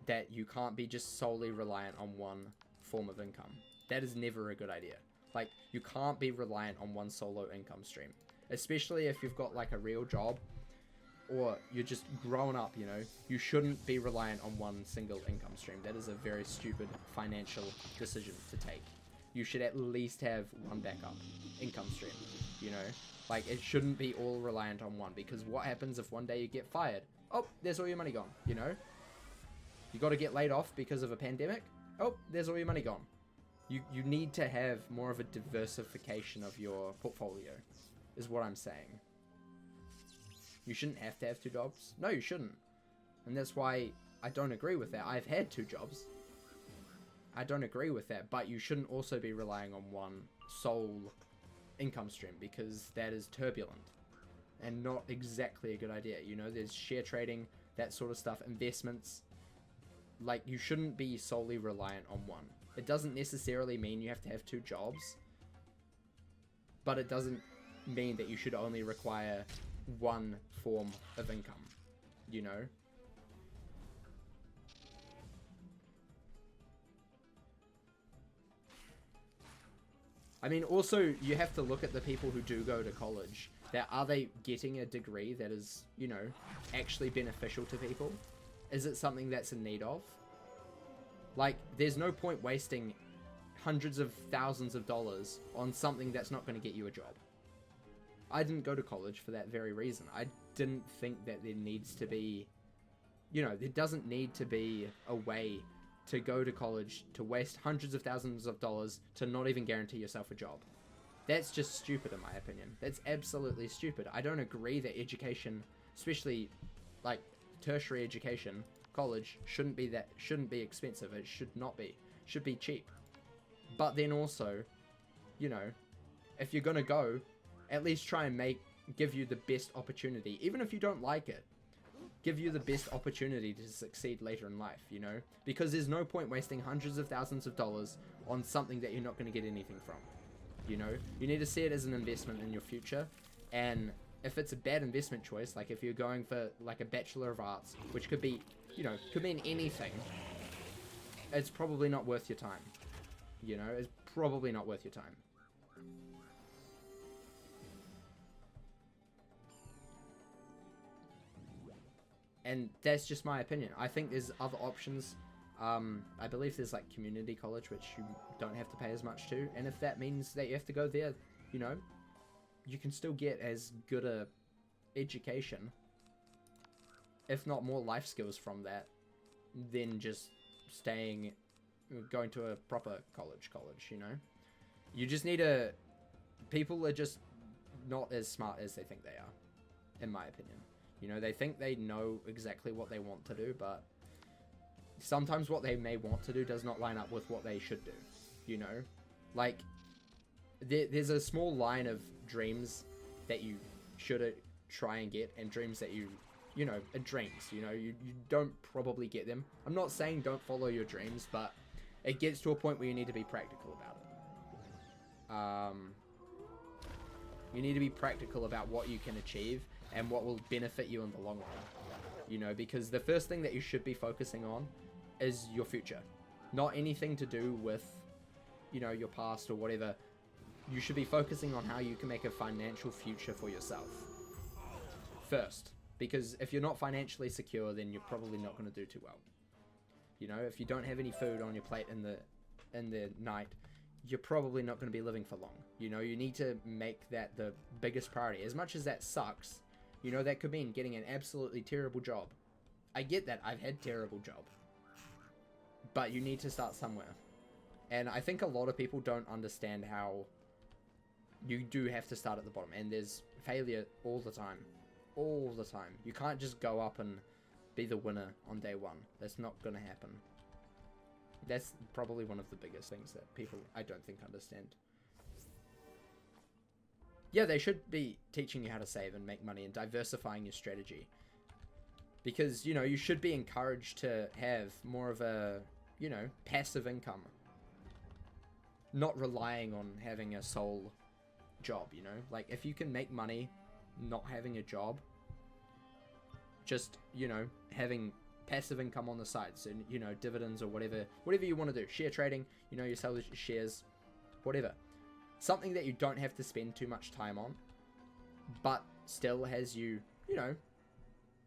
that you can't be just solely reliant on one form of income. That is never a good idea. Like, you can't be reliant on one solo income stream, especially if you've got like a real job or you're just growing up, you know. You shouldn't be reliant on one single income stream. That is a very stupid financial decision to take. You should at least have one backup income stream, you know. Like, it shouldn't be all reliant on one, because what happens if one day you get fired? Oh, there's all your money gone, you know? You got to get laid off because of a pandemic? Oh, there's all your money gone. You need to have more of a diversification of your portfolio, is what I'm saying. You shouldn't have to have two jobs. No, you shouldn't. And that's why I don't agree with that. I've had two jobs. I don't agree with that, but you shouldn't also be relying on one sole income stream, because that is turbulent and not exactly a good idea. You know, there's share trading, that sort of stuff, investments. Like, you shouldn't be solely reliant on one. It doesn't necessarily mean you have to have two jobs, but it doesn't mean that you should only require one form of income, you know? I mean, also, you have to look at the people who do go to college. That, are they getting a degree that is, you know, actually beneficial to people? Is it something that's in need of? Like, there's no point wasting hundreds of thousands of dollars on something that's not going to get you a job. I didn't go to college for that very reason. I didn't think that there needs to be, you know, there doesn't need to be a way to go to college to waste hundreds of thousands of dollars to not even guarantee yourself a job. That's just stupid, in my opinion. That's absolutely stupid. I don't agree that education, especially like tertiary education, college, shouldn't be expensive. It should not be. It should be cheap. But then also, you know, if you're gonna go, at least try and give you the best opportunity. Even if you don't like it, give you the best opportunity to succeed later in life, you know? Because there's no point wasting hundreds of thousands of dollars on something that you're not going to get anything from, you know? You need to see it as an investment in your future, and if it's a bad investment choice, like if you're going for like a Bachelor of Arts, which could be, you know, could mean anything, it's probably not worth your time, you know? It's probably not worth your time. And that's just my opinion. I think there's other options. I believe there's like community college, which you don't have to pay as much to. And if that means that you have to go there, you know, you can still get as good a education, if not more life skills from that, than just going to a proper college, you know? You just need people are just not as smart as they think they are, in my opinion. You know, they think they know exactly what they want to do, but sometimes what they may want to do does not line up with what they should do, you know? Like, there's a small line of dreams that you should try and get, and dreams that you know, are dreams, you know? You don't probably get them. I'm not saying don't follow your dreams, but it gets to a point where you need to be practical about it. You need to be practical about what you can achieve and what will benefit you in the long run, you know, because the first thing that you should be focusing on is your future, not anything to do with, you know, your past or whatever. You should be focusing on how you can make a financial future for yourself first, because if you're not financially secure, then you're probably not going to do too well. You know, if you don't have any food on your plate in the night, you're probably not going to be living for long. You know, you need to make that the biggest priority. As much as that sucks, you know, that could mean getting an absolutely terrible job. I get that. I've had terrible job. But you need to start somewhere. And I think a lot of people don't understand how you do have to start at the bottom, and there's failure all the time. All the time. You can't just go up and be the winner on day one. That's not going to happen. That's probably one of the biggest things that people, I don't think, understand. Yeah, they should be teaching you how to save and make money and diversifying your strategy. Because, you know, you should be encouraged to have more of a, you know, passive income. Not relying on having a sole job, you know? Like, if you can make money not having a job, just, you know, having passive income on the side, so, you know, dividends or whatever you want to do, share trading, you know, you sell shares, whatever, something that you don't have to spend too much time on, but still has you, you know,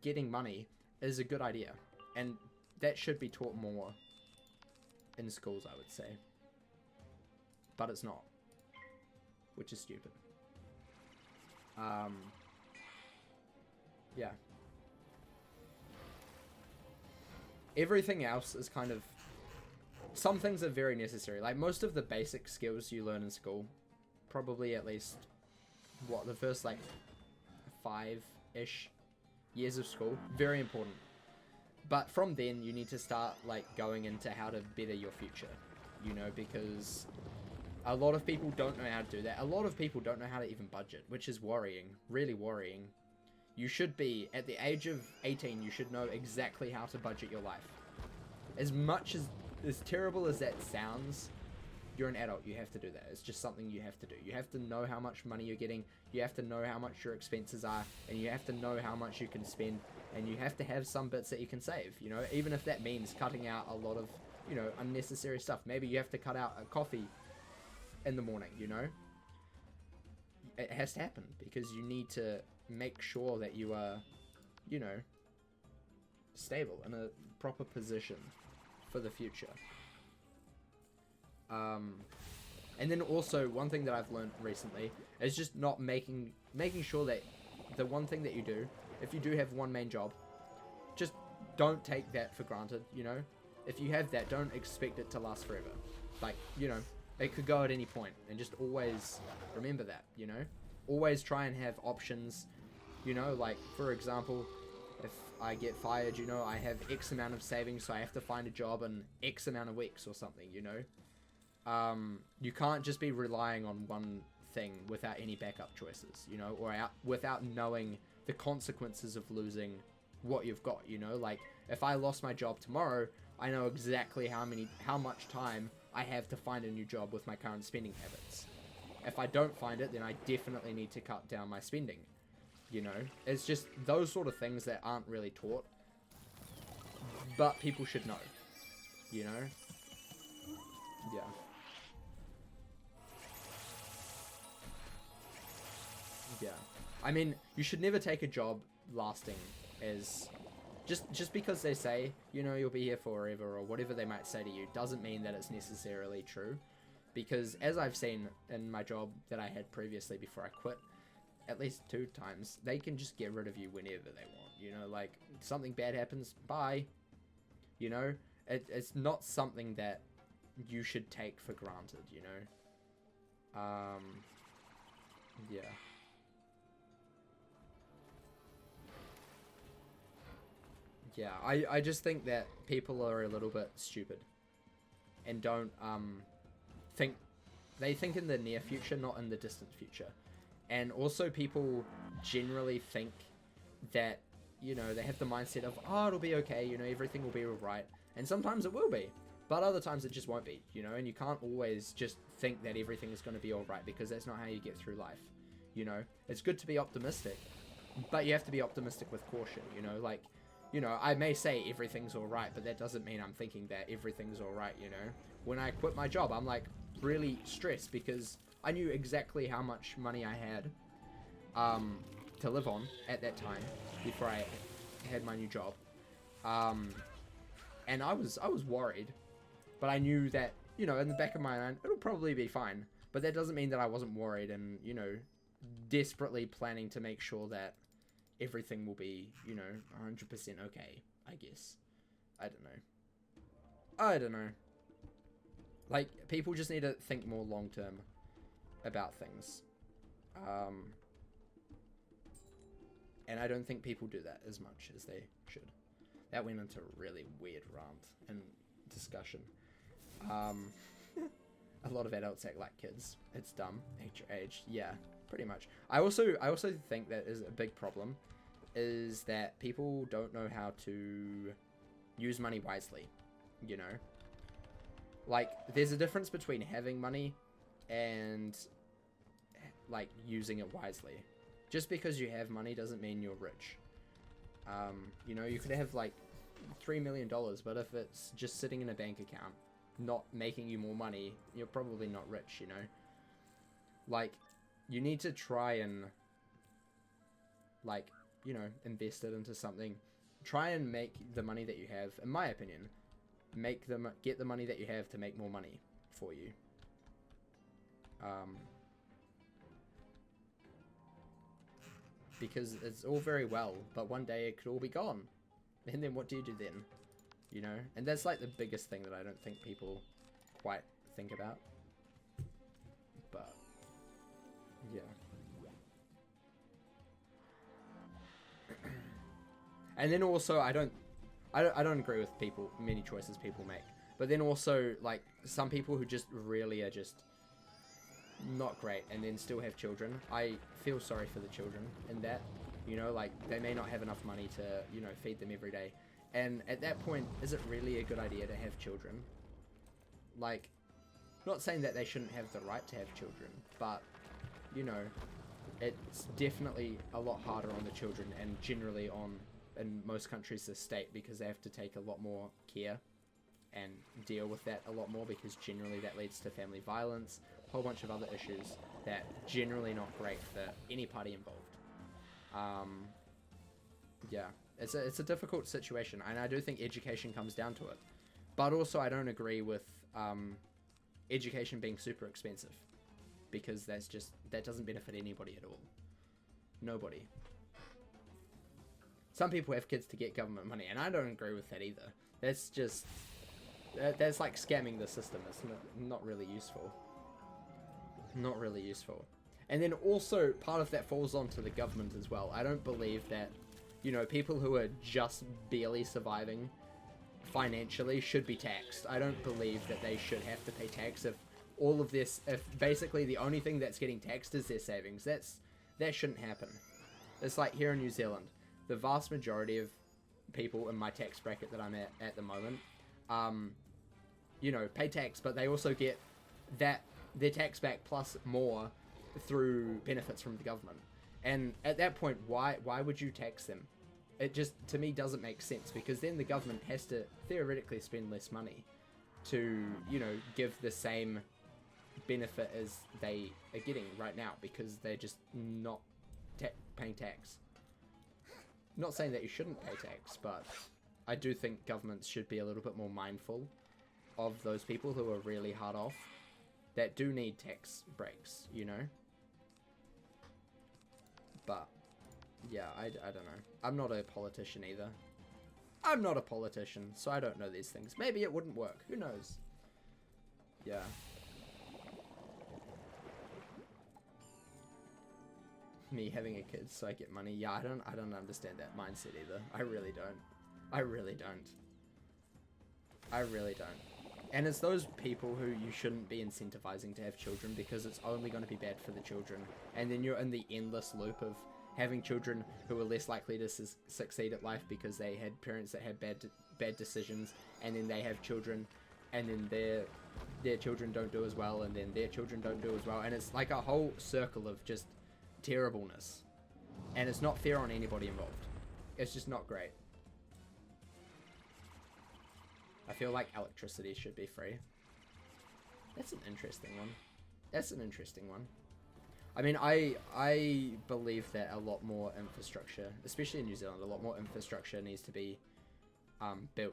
getting money, is a good idea. And that should be taught more in schools, I would say, but it's not, which is stupid. Yeah. Everything else is kind of... Some things are very necessary. Like, most of the basic skills you learn in school, probably at least, what, the first, like, 5-ish years of school, very important. But from then, you need to start, like, going into how to better your future, you know, because a lot of people don't know how to do that. A lot of people don't know how to even budget, which is worrying, really worrying. You should be, at the age of 18, you should know exactly how to budget your life. As much as terrible as that sounds, you're an adult, you have to do that. It's just something you have to do. You have to know how much money you're getting, you have to know how much your expenses are, and you have to know how much you can spend, and you have to have some bits that you can save, you know, even if that means cutting out a lot of, you know, unnecessary stuff. Maybe you have to cut out a coffee in the morning, you know. It has to happen, because you need to make sure that you are, you know, stable in a proper position for the future. And then also, one thing that I've learned recently is just not making sure that the one thing that you do, if you do have one main job, just don't take that for granted, you know. If you have that, don't expect it to last forever. Like, you know, it could go at any point, and just always remember that, you know. Always try and have options, you know, like, for example, if I get fired, you know, I have X amount of savings, so I have to find a job in X amount of weeks or something, you know. You can't just be relying on one thing without any backup choices, you know, or without knowing the consequences of losing what you've got, you know. Like, if I lost my job tomorrow, I know exactly how much time I have to find a new job with my current spending habits. If I don't find it, then I definitely need to cut down my spending, you know. It's just those sort of things that aren't really taught, but people should know, you know. Yeah. Yeah. I mean, you should never take a job lasting as... Just because they say, you know, you'll be here forever, or whatever they might say to you, doesn't mean that it's necessarily true. Because as I've seen in my job that I had previously before I quit, at least 2 times, they can just get rid of you whenever they want. You know, like, something bad happens, bye. You know, it's not something that you should take for granted, you know. Yeah. Yeah, I just think that people are a little bit stupid and don't think in the near future, not in the distant future. And also, people generally think that, you know, they have the mindset of, oh, it'll be okay, you know, everything will be alright. And sometimes it will be, but other times it just won't be, you know. And you can't always just think that everything is going to be alright, because that's not how you get through life, you know. It's good to be optimistic, but you have to be optimistic with caution, you know. Like, you know, I may say everything's alright, but that doesn't mean I'm thinking that everything's alright, you know. When I quit my job, I'm like really stressed, because I knew exactly how much money I had to live on at that time before I had my new job. And I was worried, but I knew that, you know, in the back of my mind, it'll probably be fine. But that doesn't mean that I wasn't worried and, you know, desperately planning to make sure that everything will be, you know, 100% okay, I guess. I don't know. Like, people just need to think more long-term about things. And I don't think people do that as much as they should. That went into a really weird rant and discussion. A lot of adults act like kids. It's dumb. Age. Yeah, pretty much. I also think that is a big problem, is that people don't know how to use money wisely, you know? Like, there's a difference between having money and, like, using it wisely. Just because you have money doesn't mean you're rich. You know, you could have, like, $3 million, but if it's just sitting in a bank account, not making you more money, you're probably not rich, you know? Like, you need to try and, like, you know, invest it into something. Try and make the money that you have, in my opinion, get the money that you have to make more money for you. Because it's all very well, but one day it could all be gone. And then what do you do then? You know? And that's like the biggest thing that I don't think people quite think about. But, yeah. And then also, I don't agree with many choices people make. But then also, like, some people who just really are just not great and then still have children, I feel sorry for the children in that. You know, like, they may not have enough money to, you know, feed them every day. And at that point, is it really a good idea to have children? Like, not saying that they shouldn't have the right to have children, but, you know, it's definitely a lot harder on the children and generally on, in most countries, the state, because they have to take a lot more care and deal with that a lot more, because generally that leads to family violence, a whole bunch of other issues that generally not great for any party involved. Yeah, it's a difficult situation, and I do think education comes down to it. But also, I don't agree with education being super expensive, because that doesn't benefit anybody at all. Nobody. Some people have kids to get government money, and I don't agree with that either. That's just that's like scamming the system. It's not really useful. Not really useful. And then also, part of that falls onto the government as well. I don't believe that, you know, people who are just barely surviving financially should be taxed. I don't believe that they should have to pay tax if all of this, if basically the only thing that's getting taxed is their savings. That shouldn't happen. It's like here in New Zealand, the vast majority of people in my tax bracket that I'm at the moment, you know, pay tax, but they also get their tax back plus more through benefits from the government. And at that point, why would you tax them? It just, to me, doesn't make sense, because then the government has to theoretically spend less money to, you know, give the same benefit as they are getting right now, because they're just not paying tax. Not saying that you shouldn't pay tax, but I do think governments should be a little bit more mindful of those people who are really hard off, that do need tax breaks, you know? But, yeah, I don't know. I'm not a politician either. I'm not a politician, so I don't know these things. Maybe it wouldn't work. Who knows? Yeah. Me having a kid so I get money. Yeah, I don't understand that mindset either. I really don't. I really don't. I really don't. And it's those people who you shouldn't be incentivizing to have children, because it's only going to be bad for the children. And then you're in the endless loop of having children who are less likely to succeed at life because they had parents that had bad decisions, and then they have children, and then their children don't do as well, and then their children don't do as well. And it's like a whole circle of just terribleness. And it's not fair on anybody involved. It's just not great. I feel like electricity should be free. That's an interesting one. That's an interesting one. I mean, I believe that a lot more infrastructure, especially in New Zealand, a lot more infrastructure needs to be built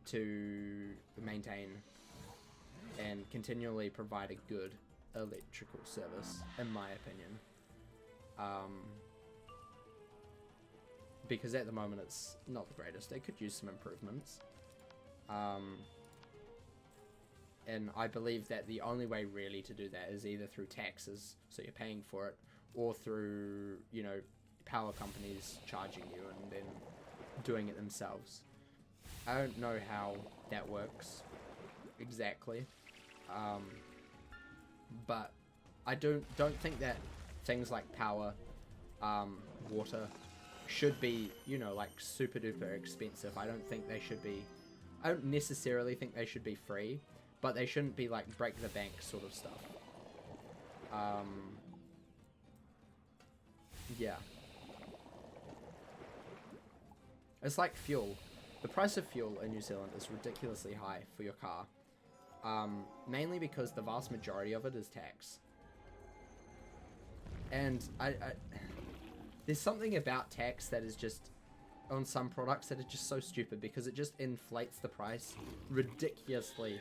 to maintain and continually provide a good electrical service, in my opinion. Because at the moment it's not the greatest. It could use some improvements. And I believe that the only way really to do that is either through taxes, so you're paying for it, or through, you know, power companies charging you and then doing it themselves. I don't know how that works exactly, but I don't think that things like power, water, should be, you know, like super duper expensive. I don't think they should be. I don't necessarily think they should be free, but they shouldn't be like break the bank sort of stuff. Yeah. It's like fuel. The price of fuel in New Zealand is ridiculously high for your car. Mainly because the vast majority of it is tax. And there's something about tax that is just, on some products, that is just so stupid, because it just inflates the price ridiculously.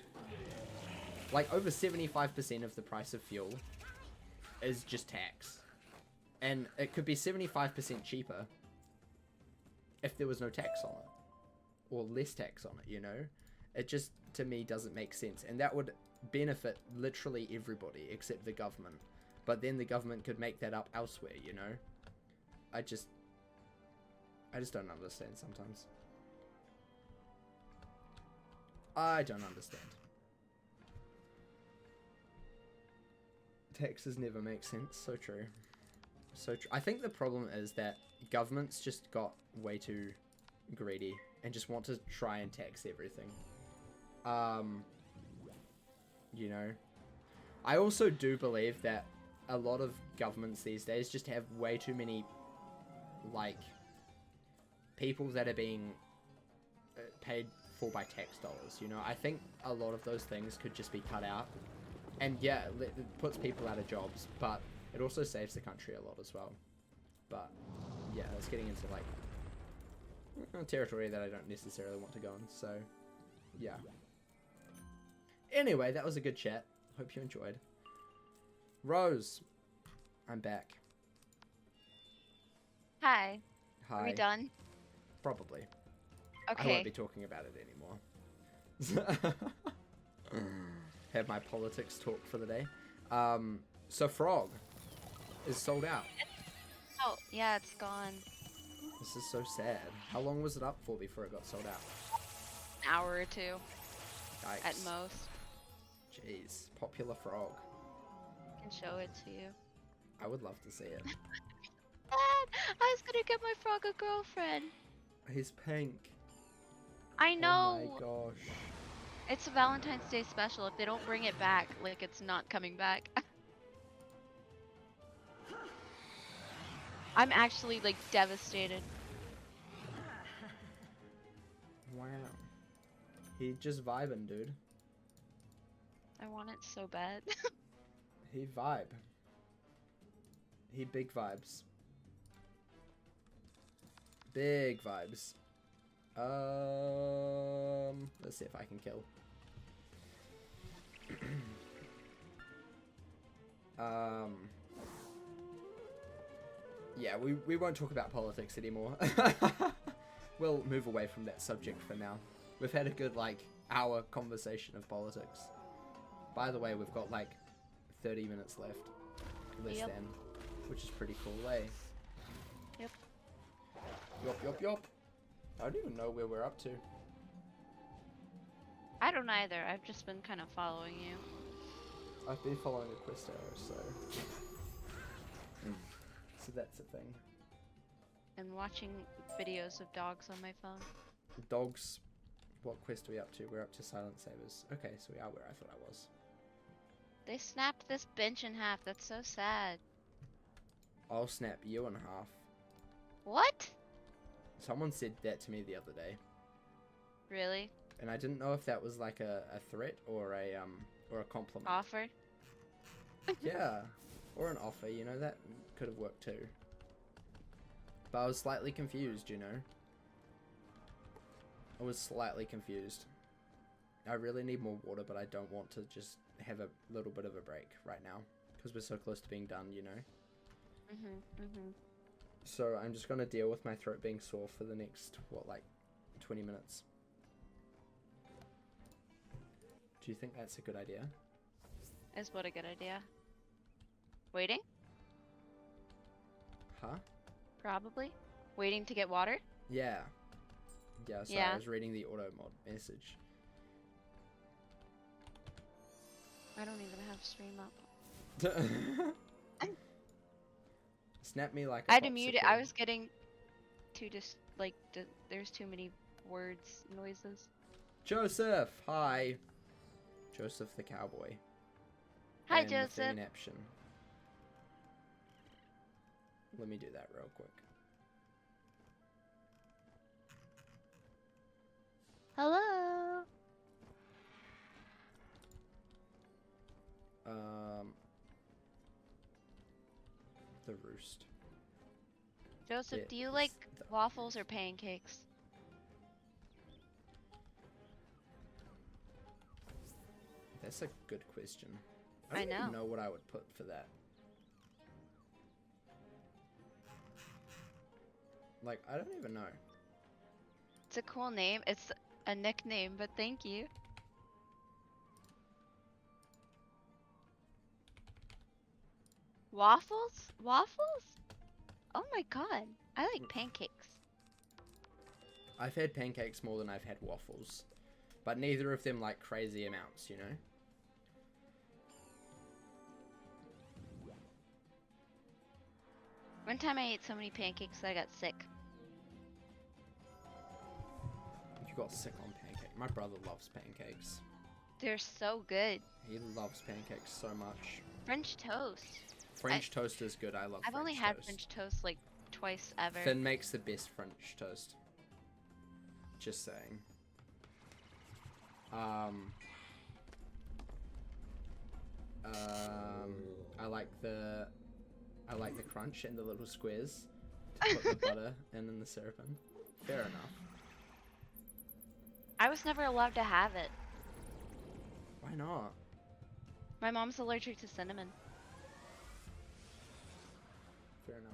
Like, over 75% of the price of fuel is just tax. And it could be 75% cheaper if there was no tax on it. Or less tax on it, you know? It just, to me, doesn't make sense. And that would benefit literally everybody except the government. But then the government could make that up elsewhere, you know? I just don't understand sometimes. I don't understand. Taxes never make sense. So true. So true. I think the problem is that governments just got way too greedy and just want to try and tax everything. You know? I also do believe that a lot of governments these days just have way too many, like, people that are being paid for by tax dollars, you know? I think a lot of those things could just be cut out. And yeah, it puts people out of jobs, but it also saves the country a lot as well. But yeah, that's getting into, like, territory that I don't necessarily want to go on, so yeah. Anyway, that was a good chat. Hope you enjoyed. Rose, I'm back. Hi. Hi. Are we done? Probably. Okay. I won't be talking about it anymore. Have my politics talk for the day. So Frog is sold out. Oh, yeah, it's gone. This is so sad. How long was it up for before it got sold out? An hour or two. Yikes. At most. Jeez. Popular Frog. I can show it to you. I would love to see it. I was gonna get my frog a girlfriend. He's pink. I know. Oh my gosh. It's a Valentine's Day special. If they don't bring it back, like, it's not coming back. I'm actually, like, devastated. Wow. He just vibing, dude. I want it so bad. He vibe. He big vibes. Big vibes. Let's see if I can kill. Yeah, we won't talk about politics anymore. We'll move away from that subject for now. We've had a good, like, hour conversation of politics. By the way, we've got, like, 30 minutes left. Less than. Which is pretty cool, eh? Yep. Yup. I don't even know where we're up to. I don't either. I've just been kind of following you. I've been following a quest arrow, so... So that's a thing. And watching videos of dogs on my phone. Dogs. What quest are we up to? We're up to Silent Sabers. Okay, so we are where I thought I was. They snapped this bench in half. That's so sad. I'll snap you in half. What? Someone said that to me the other day. Really? And I didn't know if that was like a threat or a compliment. Offer? Yeah. Or an offer, you know, that could have worked too. But I was slightly confused, you know. I was slightly confused. I really need more water, but I don't want to just have a little bit of a break right now. Because we're so close to being done, you know. So I'm just going to deal with my throat being sore for the next, what, like 20 minutes. Do you think that's a good idea? Is what a good idea. Waiting? Huh? Probably. Waiting to get water? Yeah. Yeah, sorry, Yeah. I was reading the auto mod message. I don't even have stream up. Snap me like a I had to mute it. popsicle. I was getting too there's too many words, noises. Joseph! Hi! Joseph the cowboy. Hi, And Joseph. the thing in action. Let me do that real quick. Hello. The roost. Joseph, do you It's like the- waffles or pancakes? That's a good question. I don't even know. know what I would put for that. Like, I don't even know. It's a cool name. It's a nickname, but thank you. Waffles? Waffles? Oh my god. I like pancakes. I've had pancakes more than I've had waffles. But neither of them like crazy amounts, you know? One time I ate so many pancakes that I got sick. You got sick on pancake. My brother loves pancakes. They're so good. He loves pancakes so much. French toast. French toast is good. I love I've French only had toast. French toast like twice ever. Finn makes the best French toast. Just saying. I like the crunch and the little squares. To put the butter and then the syrup in. Fair enough. I was never allowed to have it. Why not? My mom's allergic to cinnamon. Fair enough.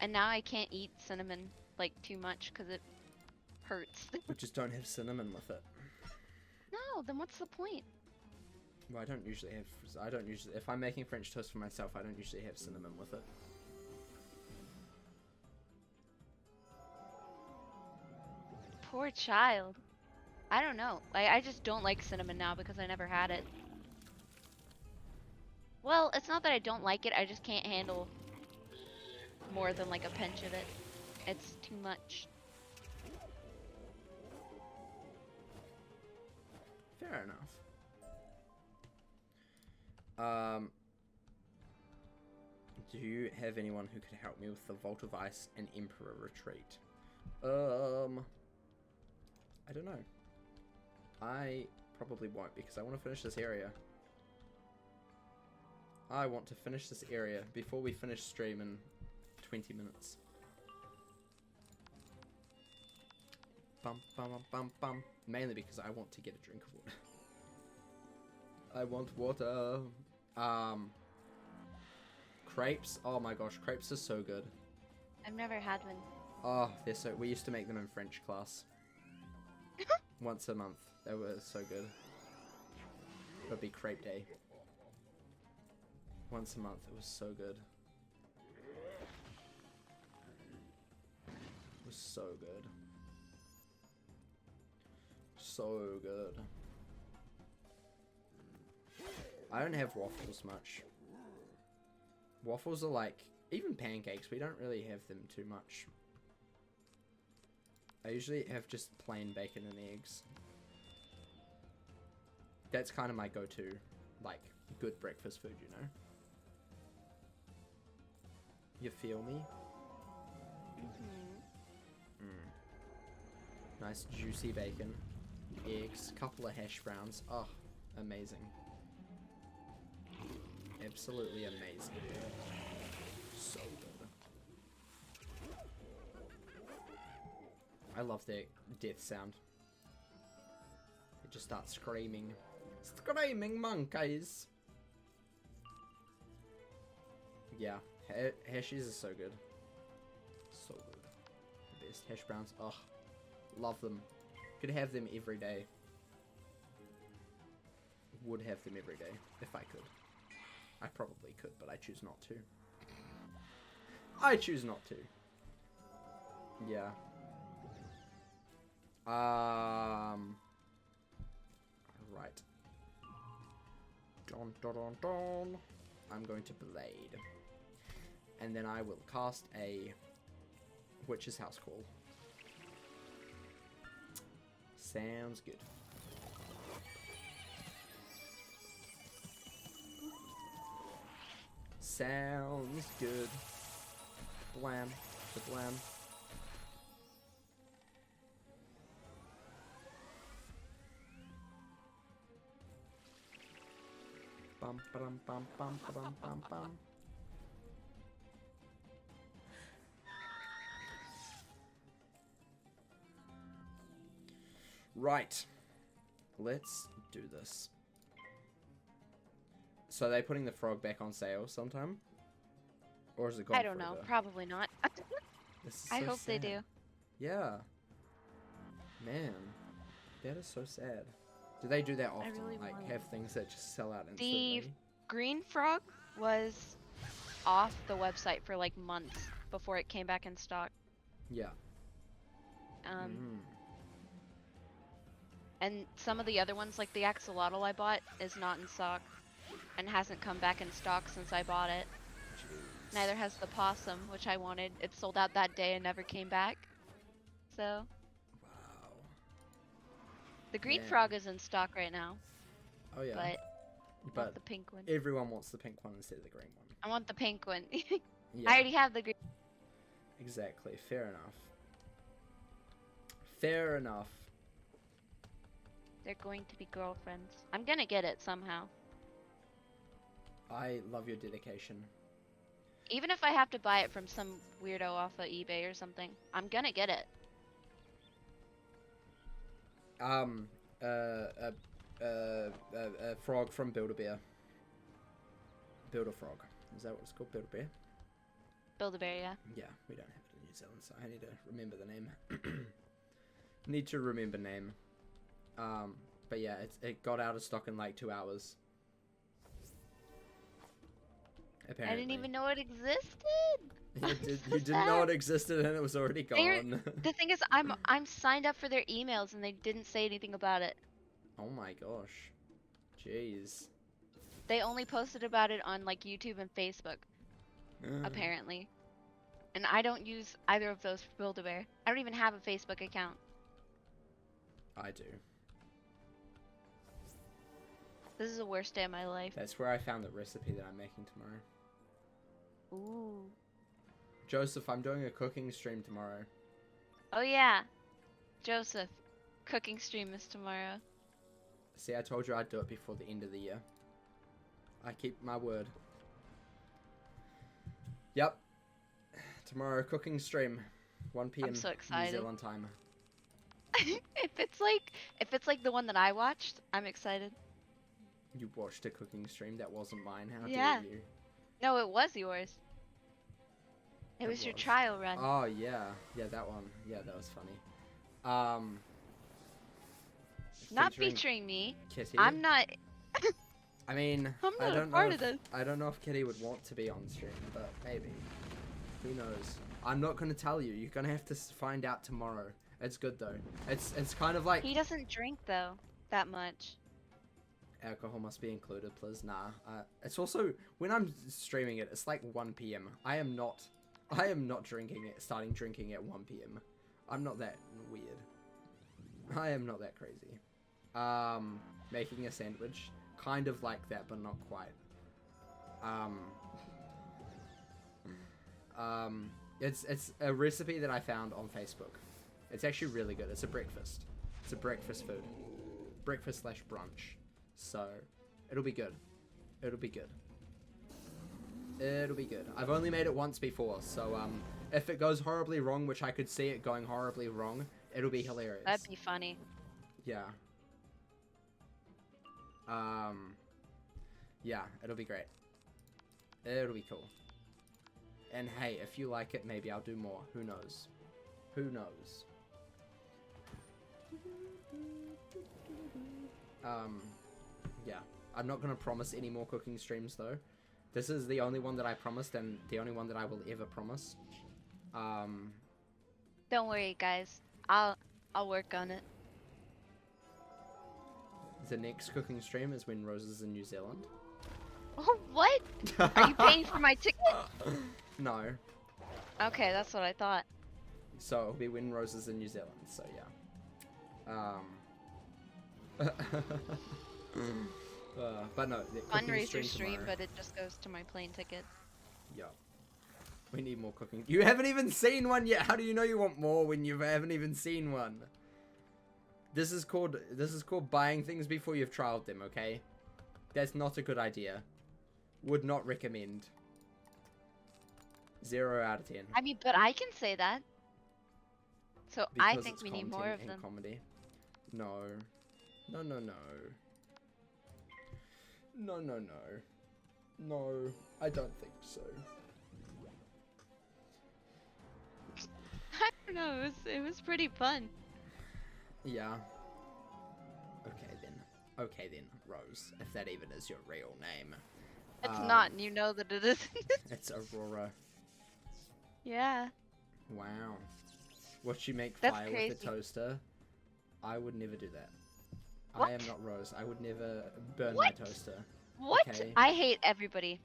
And now I can't eat cinnamon like too much because it hurts. We just don't have cinnamon with it. No, then what's the point? Well, I don't usually, if I'm making French toast for myself, I don't usually have cinnamon with it. Poor child. I don't know. I just don't like cinnamon now because I never had it. Well, it's not that I don't like it, I just can't handle more than like a pinch of it. It's too much. Fair enough. Do you have anyone who could help me with the Vault of Ice and Emperor Retreat? I don't know. I probably won't because I want to finish this area. I want to finish this area before we finish stream in 20 minutes. Bum, bum, bum, bum, bum. Mainly because I want to get a drink of water. I want water. Crepes. Oh my gosh, crepes are so good. I've never had one. Oh, they're so. We used to make them in French class. Once a month. They were so good. It would be crepe day. Once a month. It was so good. It was so good. So good. I don't have waffles much. Waffles are like, even pancakes, we don't really have them too much. I usually have just plain bacon and eggs. That's kind of my go-to, like, good breakfast food, you know? You feel me? Nice juicy bacon, eggs, couple of hash browns. Oh, amazing. Absolutely amazing. So good. I love their death sound. They just start screaming. Screaming monkeys! Yeah, hashies are so good. So good. The best hash browns. Oh, love them. Could have them every day. would have them every day if I could. I probably could, but I choose not to. I choose not to. Yeah. Right. Don, don, don, don. I'm going to Blade. And then I will cast a Witch's House Call. Sounds good. Sounds good. Blam. Blam. Bum, bum, bum, bum, bum, bum, bum. Right. Let's do this. So are they putting the frog back on sale sometime? Or is it gone I don't know. forever? Probably not. This is I so hope they sad. do. Yeah. Man. That is so sad. Do they do that often? really Like, want have things that just sell out The instantly? green frog was off the website for like months before it came back in stock. Yeah. Um, And some of the other ones, like the axolotl I bought, is not in stock and hasn't come back in stock since I bought it. Jeez. Neither has the possum, which I wanted. It sold out that day and never came back. So, Wow. the green Man. frog is in stock right now, Oh yeah. but I But want the pink one. everyone wants the pink one instead of the green one. I want the pink one. Yeah. I already have the green. Exactly. Fair enough. Fair enough. They're going to be girlfriends. I'm gonna get it somehow. I love your dedication. Even if I have to buy it from some weirdo off of eBay or something, I'm gonna get it. A frog from Build-A-Bear. Build-A-Frog. Is that what it's called? Build-A-Bear? Build-A-Bear, yeah. Yeah, we don't have it in New Zealand, so I need to remember the name. Need to remember name. But yeah, it got out of stock in like 2 hours. Apparently. I didn't even know it existed. You didn't know it existed and it was already gone. The thing is, I'm signed up for their emails and they didn't say anything about it. Oh my gosh. Jeez. They only posted about it on like YouTube and Facebook, apparently. And I don't use either of those for Build-A-Bear. I don't even have a Facebook account. I do. This is the worst day of my life. That's where I found the recipe that I'm making tomorrow. Ooh. Joseph, I'm doing a cooking stream tomorrow. Oh yeah. Joseph, cooking stream is tomorrow. See, I told you I'd do it before the end of the year. I keep my word. Yep. Tomorrow, cooking stream. 1 p.m. I'm so excited. New Zealand time. if it's like the one that I watched, I'm excited. You watched a cooking stream? That wasn't mine. How Yeah. dare you? No, it was yours. It was your trial run. Oh, yeah. Yeah, that one. Yeah, that was funny. Not featuring me. Kitty. I'm not. I mean, I'm not I don't a part know of this. I don't know if Kitty would want to be on stream, but maybe. Who knows? I'm not going to tell you. You're going to have to find out tomorrow. It's good, though. It's kind of like... He doesn't drink, though, that much. Alcohol must be included, please. Nah. It's also... When I'm streaming it, it's like 1 p.m. I am not drinking it, starting drinking at 1 p.m. I'm not that weird. I am not that crazy. Making a sandwich. Kind of like that, but not quite. It's a recipe that I found on Facebook. It's actually really good. It's a breakfast. It's a breakfast food. Breakfast / brunch. So, it'll be good. It'll be good. It'll be good. I've only made it once before, so if it goes horribly wrong, which I could see it going horribly wrong, it'll be hilarious. That'd be funny. Yeah. Yeah, it'll be great. It'll be cool. And hey, if you like it, maybe I'll do more. Who knows? Who knows? Yeah. I'm not going to promise any more cooking streams, though. This is the only one that I promised, and the only one that I will ever promise. Don't worry, guys. I'll work on it. The next cooking stream is when Rose is in New Zealand. Oh, what? Are you paying for my ticket? No. Okay, that's what I thought. So it'll be when Rose is in New Zealand, so yeah. But no, the cooking Fundraiser stream, tomorrow. but it just goes to my plane ticket. Yeah. We need more cooking. You haven't even seen one yet. How do you know you want more when you haven't even seen one? This is called buying things before you've trialed them, okay? That's not a good idea. Would not recommend. 0 out of 10. I mean, but I can say that. So I Because think it's we need more content of them. and comedy. No. No, no, no. No, no, no. No, I don't think so. I don't know. It was pretty fun. Yeah. Okay then, Rose. If that even is your real name. It's not, and you know that it isn't. It's Aurora. Yeah. Wow. Would she make That's fire crazy. with a toaster? I would never do that. What? I am not Rose. I would never burn What? my toaster. What? Okay. I hate everybody.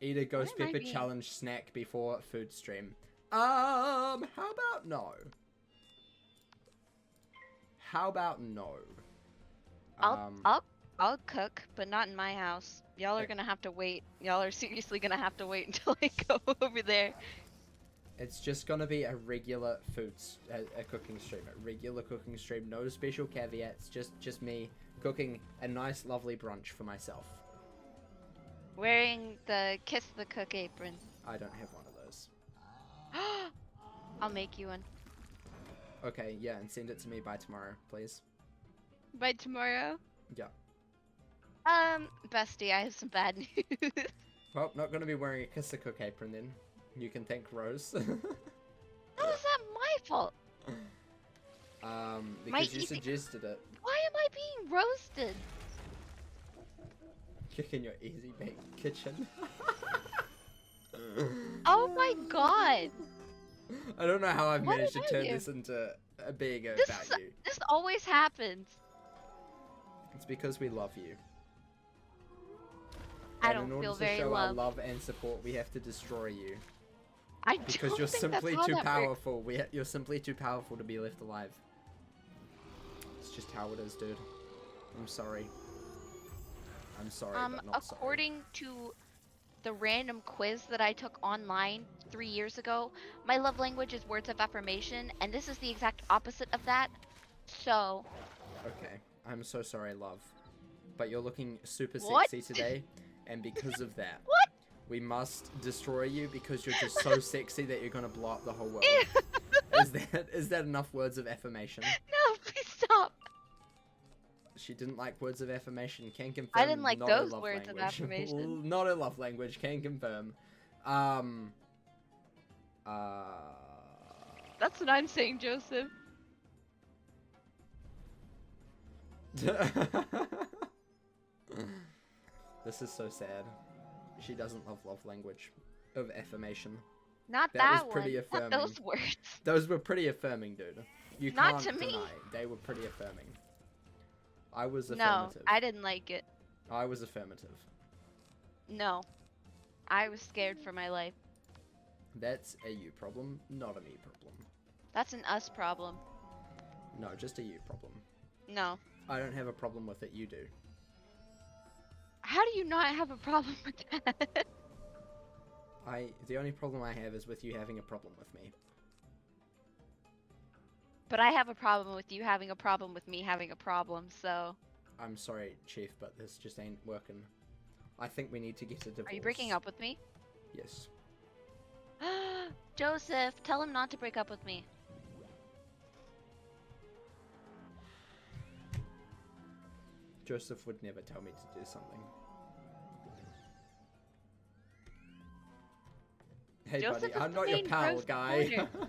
Eat a ghost Where am I pepper being- challenge snack before food stream. How about no? How about no? I'll cook, but not in my house. Y'all are gonna have to wait. Y'all are seriously gonna have to wait until I go over there. It's just gonna be a regular a cooking stream. A regular cooking stream. No special caveats. Just me cooking a nice, lovely brunch for myself. Wearing the kiss the cook apron. I don't have one of those. I'll make you one. Okay, yeah, and send it to me by tomorrow, please. By tomorrow? Yeah. Bestie, I have some bad news. Well, not gonna be wearing a kiss the cook apron then. You can thank Rose. How is that my fault? Because you easy- suggested it. Why am I being roasted? Kicking your easy bake kitchen. Oh my god! I don't know how I've What managed to did I turn do? this into a being This about you. This always happens. It's because we love you. I And don't in order feel to very show loved. our love and support, we have to destroy you. I Because don't you're think simply that's how too that works. powerful. You're simply too powerful to be left alive. It's just how it is, dude. I'm sorry. I'm sorry, but not sorry. According to the random quiz that I took online 3 years ago, my love language is words of affirmation, and this is the exact opposite of that. So, Okay, I'm so sorry, love. But you're looking super What? sexy today, and because of that, What? we must destroy you because you're just so sexy that you're gonna blow up the whole world. Is that enough words of affirmation? no, please stop. She didn't like words of affirmation. Can confirm. I didn't like not her those love words of language. affirmation. Not a love language. Can confirm. That's what I'm saying, Joseph. This is so sad. She doesn't love language of affirmation. Not That that, was pretty one. affirming. Not those words. Those were pretty affirming, dude. You Not can't to me. deny. They were pretty affirming. I was No, affirmative. I didn't like it. I was affirmative. No. I was scared for my life. That's a you problem, not a me problem. That's an us problem. No, just a you problem. No. I don't have a problem with it, you do. How do you not have a problem with that? The only problem I have is with you having a problem with me. But I have a problem with you having a problem with me having a problem, so... I'm sorry, Chief, but this just ain't working. I think we need to get a divorce. Are you breaking up with me? Yes. Joseph, tell him not to break up with me. Joseph would never tell me to do something. Hey Joseph buddy, is I'm the not your main pal, roast guy. supporter.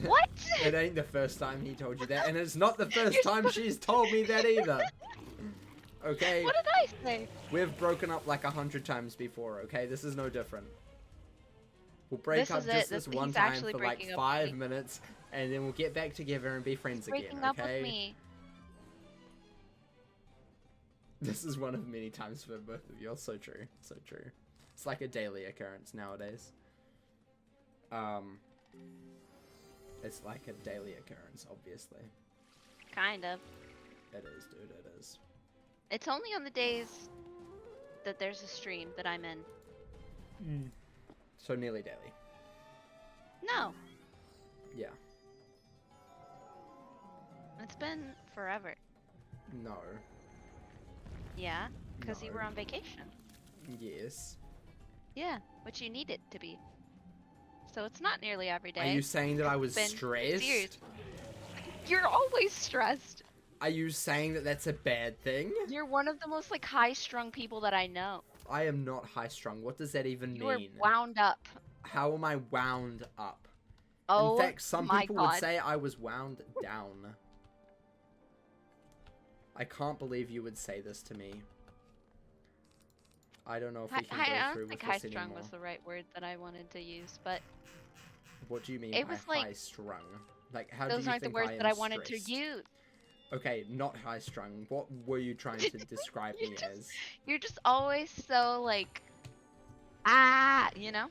What? It ain't the first time he told you that, and it's not the first time she's told me that either. Okay? What did I say? We've broken up like 100 times before, okay? This is no different. We'll break This up is just it. this He's one time actually for like breaking up with 5 me. minutes, and then we'll get back together and be friends again, Breaking up with okay? me. This is one of many times for both of you. So true. So true. It's like a daily occurrence nowadays. It's like a daily occurrence, obviously. Kind of. It is, dude, it is. It's only on the days that there's a stream that I'm in. So nearly daily. No. Yeah. It's been forever. No. Yeah, because you No. were on vacation. Yes. Yeah, which you need it to be. So it's not nearly every day. Are you saying that I was It's been 6 stressed? years. You're always stressed. Are you saying that that's a bad thing? You're one of the most like high-strung people that I know. I am not high-strung. What does that even You are mean? wound up. How am I wound up? Oh, In fact, some my people God. would say I was wound down. I can't believe you would say this to me. I don't know if we can I go don't through think with this high-strung anymore. was the right word that I wanted to use, but What do you mean It by was like- high-strung? Like, how do those you aren't the think words I that am I wanted stressed? to use. Okay, not high-strung. What were you trying to describe You me just- as? You're just always so like, you know?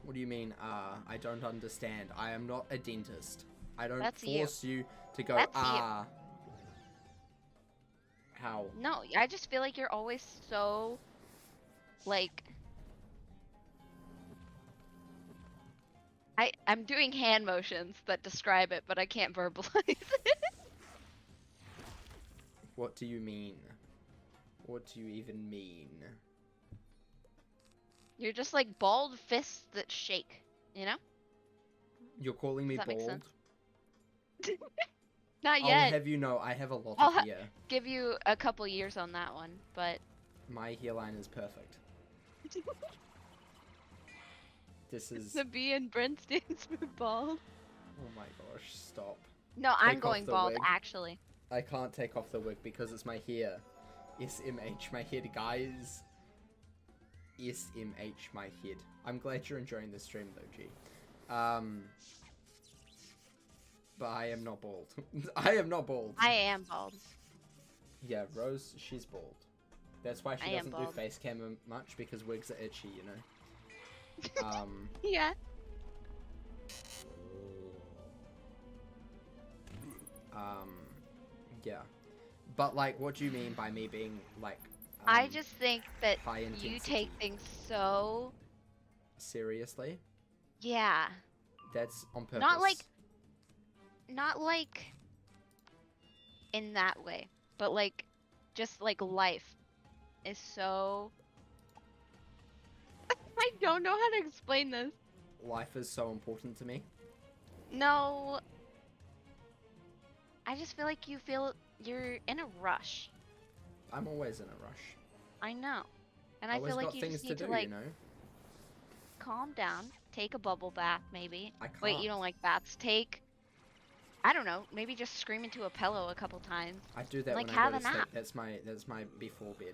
What do you mean, I don't understand. I am not a dentist. I don't That's you. force you to go, That's you. How? No, I just feel like you're always so, like, I'm doing hand motions that describe it, but I can't verbalize it. What do you mean? What do you even mean? You're just like bald fists that shake, you know? You're calling me Does that make bald? sense? Not I'll yet. have you know, I have a lot I'll of hair. Give you a couple years on that one, but My hairline is perfect. This is... the B in Brent stands for bald. Oh my gosh, stop. No, I'm Take off going the bald wig. actually. I can't take off the wig because it's my hair. SMH, my head, guys. SMH, my head. I'm glad you're enjoying this stream though, G. But I am not bald. I am not bald. I am bald. Yeah, Rose, she's bald. That's why I she am doesn't do bald. face cam much, because wigs are itchy, you know. Yeah. Yeah. But, like, what do you mean by me being, like, I just think that high you intensity? take things so, Seriously? yeah. That's on purpose. Not like in that way, but like just like life is so I don't know how to explain this. Life is so important to me. No. I just feel like you're in a rush. I'm always in a rush. I know. And I Always feel like got you things just to need do, to like you know? calm down, take a bubble bath maybe. I can't. Wait, you don't like baths? I don't know, maybe just scream into a pillow a couple times. I do that like, when I have go a to sleep. nap. That's my before bed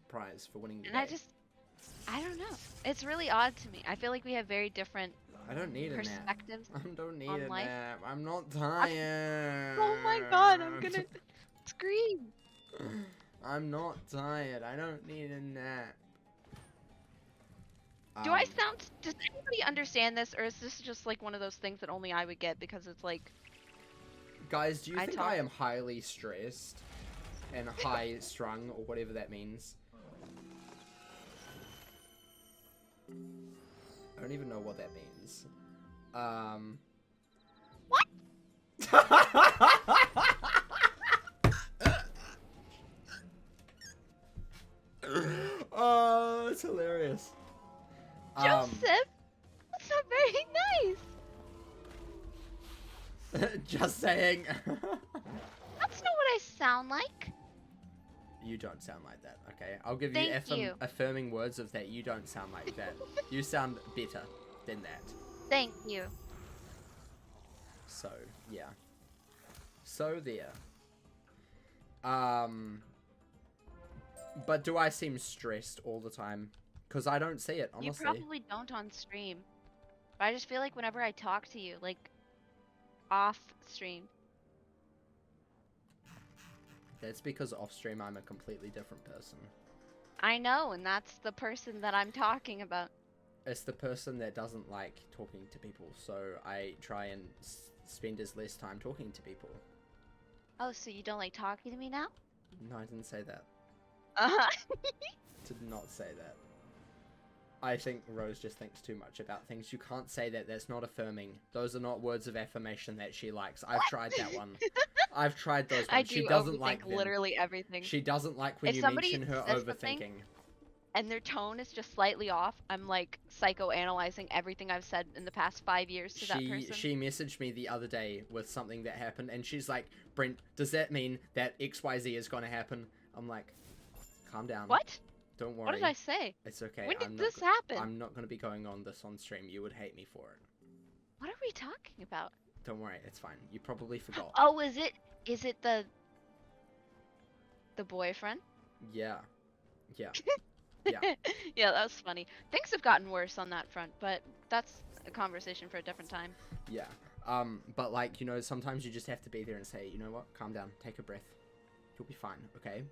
prize for winning the And day. I don't know. It's really odd to me. I feel like we have very different I don't need a nap. perspectives. I don't need on a life. nap. I'm not tired. Oh my god, I'm gonna scream. I'm not tired. I don't need a nap. Does anybody understand this, or is this just like one of those things that only I would get because it's like, Guys, do you think I talk- am highly stressed and high strung or whatever that means? I don't even know what that means. What? Oh, it's hilarious. Joseph? That's not very nice. Just saying. That's not what I sound like. You don't sound like that, okay? I'll give Thank you you. affirming words of that. You don't sound like that. You sound better than that. Thank you. So, yeah. So there. But do I seem stressed all the time? Because I don't see it, honestly. You probably don't on stream. But I just feel like whenever I talk to you, like, off stream. That's because off stream I'm a completely different person. I know, and that's the person that I'm talking about. It's the person that doesn't like talking to people, so I try and spend as less time talking to people. Oh, so you don't like talking to me now? No, I didn't say that. Uh-huh. Did not say that. I think Rose just thinks too much about things. You can't say that. That's not affirming. Those are not words of affirmation that she likes. I've tried that one. I've tried those ones. I do She doesn't like them. literally everything. She doesn't like when If you somebody mention her says something, overthinking. and their tone is just slightly off, I'm like psychoanalyzing everything I've said in the past 5 years to that person. She messaged me the other day with something that happened, and she's like, Brent, does that mean that XYZ is going to happen? I'm like, calm down. What? Don't worry. What did I say? It's okay. When did this happen? I'm not going to be going on this on stream. You would hate me for it. What are we talking about? Don't worry. It's fine. You probably forgot. Oh, is it the boyfriend? Yeah. Yeah. Yeah. Yeah, that was funny. Things have gotten worse on that front, but that's a conversation for a different time. Yeah. But like, you know, sometimes you just have to be there and say, you know what? Calm down. Take a breath. You'll be fine, okay?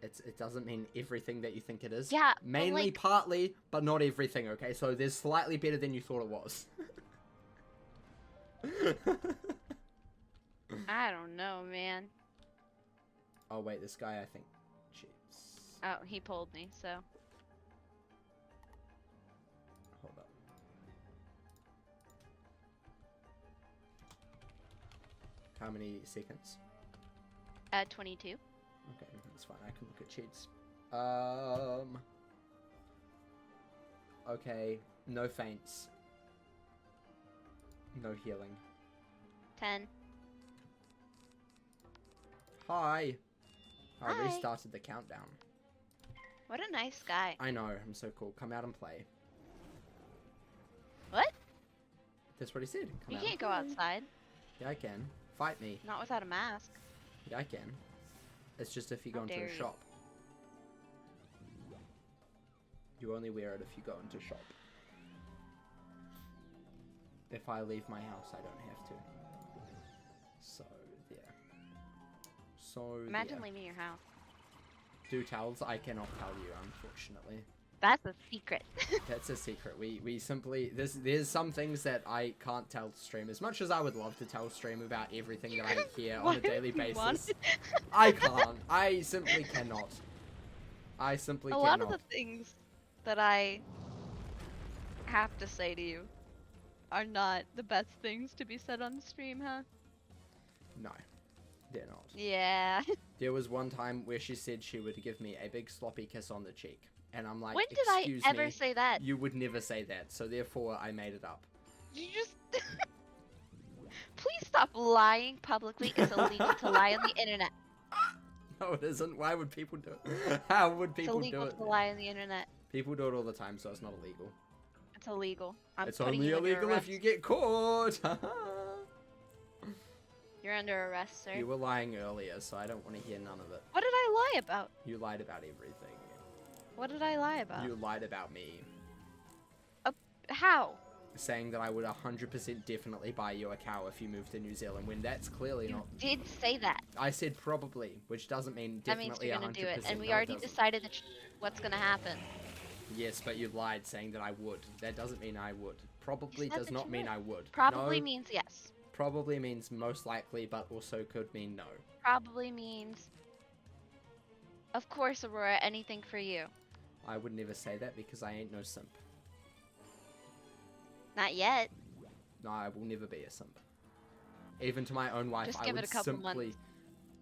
It doesn't mean everything that you think it is. Yeah. Mainly, like, partly, but not everything, okay? So there's slightly better than you thought it was. I don't know, man. Oh, wait, this guy, I think, cheats. Oh, he pulled me, so. Hold up. How many seconds? 22. Okay, that's fine. I can look at cheats. Okay, no feints. No healing. 10. Hi! I Hi. restarted the countdown. What a nice guy. I know, I'm so cool. Come out and play. What? That's what he said. Come You out can't and go play. outside. Yeah, I can. Fight me. Not without a mask. Yeah, I can. It's just if you go How into dare a you. shop. You only wear it if you go into shop. If I leave my house, I don't have to. So, yeah. So, Imagine yeah. leaving your house. Do tells, I cannot tell you, unfortunately. That's a secret. That's a secret. We simply there's some things that I can't tell stream as much as I would love to tell stream about everything that I hear on a daily basis. I can't. I simply cannot. I simply A cannot. lot of the things that I have to say to you are not the best things to be said on stream, huh? No, they're not. Yeah. There was one time where she said she would give me a big sloppy kiss on the cheek. And I'm like, When did excuse I ever me, say that? you would never say that, so therefore I made it up. You just... Please stop lying publicly. It's illegal to lie on the internet. No, it isn't. Why would people do it? How would It's people do illegal it? to lie on the internet. People do it all the time, so it's not illegal. It's illegal. I'm It's putting only you under illegal arrest. if you get caught. You're under arrest, sir. You were lying earlier, so I don't want to hear none of it. What did I lie about? You lied about everything. What did I lie about? You lied about me. How? Saying that I would 100% definitely buy you a cow if you moved to New Zealand, when that's clearly You not. did say that. I said probably, which doesn't mean That means definitely you're 100%. gonna do it, and we No, it already doesn't. decided that what's gonna happen. Yes, but you lied saying that I would. That doesn't mean I would. Probably You said does that not you mean would. I would. Probably No, means yes. probably means most likely, but also could mean no. Probably means. Of course, Aurora. Anything for you. I would never say that because I ain't no simp. Not yet. No, I will never be a simp. Even to my own wife, Just I give would it a couple simply. months.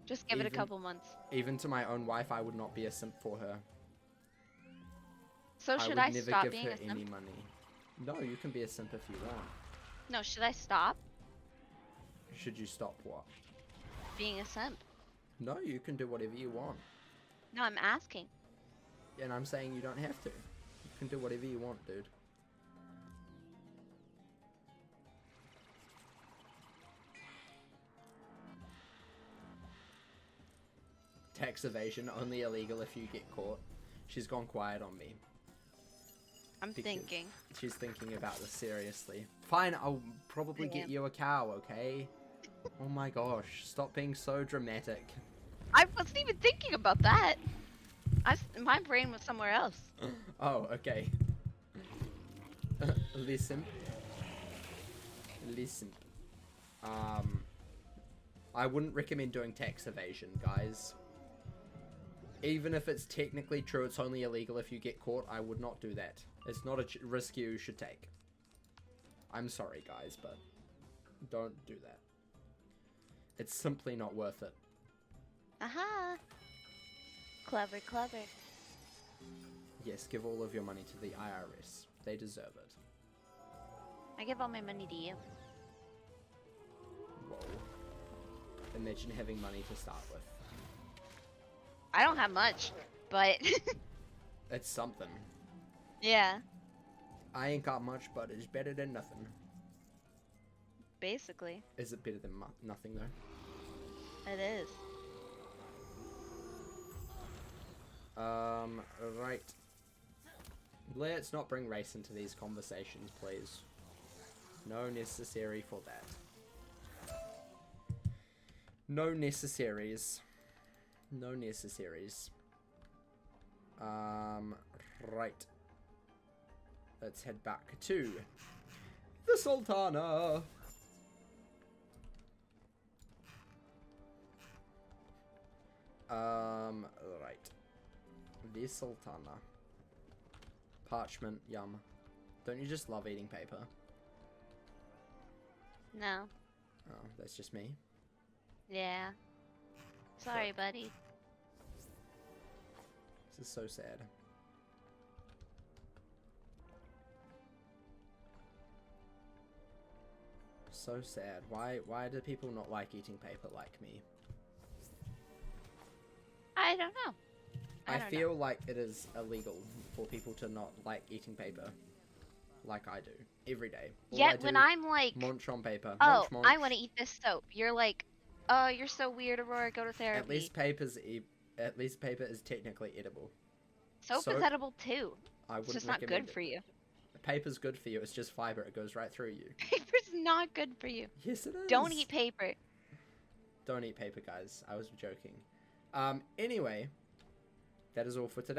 Just give it a Even- couple months. Even to my own wife, I would not be a simp for her. So should I I would never stop give being her a simp? any money. No, you can be a simp if you want. No, should I stop Should you stop what? being a simp? No, you can do whatever you want. No, I'm asking. And I'm saying you don't have to. You can do whatever you want, dude. tax evasion, only illegal if you get caught. She's gone quiet on me. I'm thinking. She's thinking about this seriously. Fine, I'll probably get you a cow, okay? Oh my gosh, stop being so dramatic. I wasn't even thinking about that. My brain was somewhere else. Oh, okay. Listen. Listen. I wouldn't recommend doing tax evasion, guys. Even if it's technically true, it's only illegal if you get caught, I would not do that. It's not a risk you should take. I'm sorry, guys, but don't do that. It's simply not worth it. Aha! Clever, clever. Yes, give all of your money to the IRS. They deserve it. I give all my money to you. Whoa. Imagine having money to start with. I don't have much, but... It's something. yeah. I ain't got much, but it's better than nothing. Basically. Is it better than nothing, though? It is. Right. Let's not bring race into these conversations, please. No necessary for that. No necessaries. No necessaries. Right. Let's head back to the Sultana. Right. The Sultana. Parchment, yum. Don't you just love eating paper? No. Oh, that's just me. Yeah. Sorry, buddy. This is so sad. So sad. Why do people not like eating paper like me? I don't know. I feel like it is illegal for people to not like eating paper like I do every day. Yet when I'm like, munch on paper. oh, munch, munch. I want to eat this soap. You're like, oh, you're so weird, Aurora. Go to therapy. At least paper is technically edible. Soap is edible too. It's just not good for you. Paper's good for you. It's just fiber. It goes right through you. Paper's not good for you. Yes, it is. Don't eat paper. Don't eat paper, guys. I was joking. Anyway, that is all for today.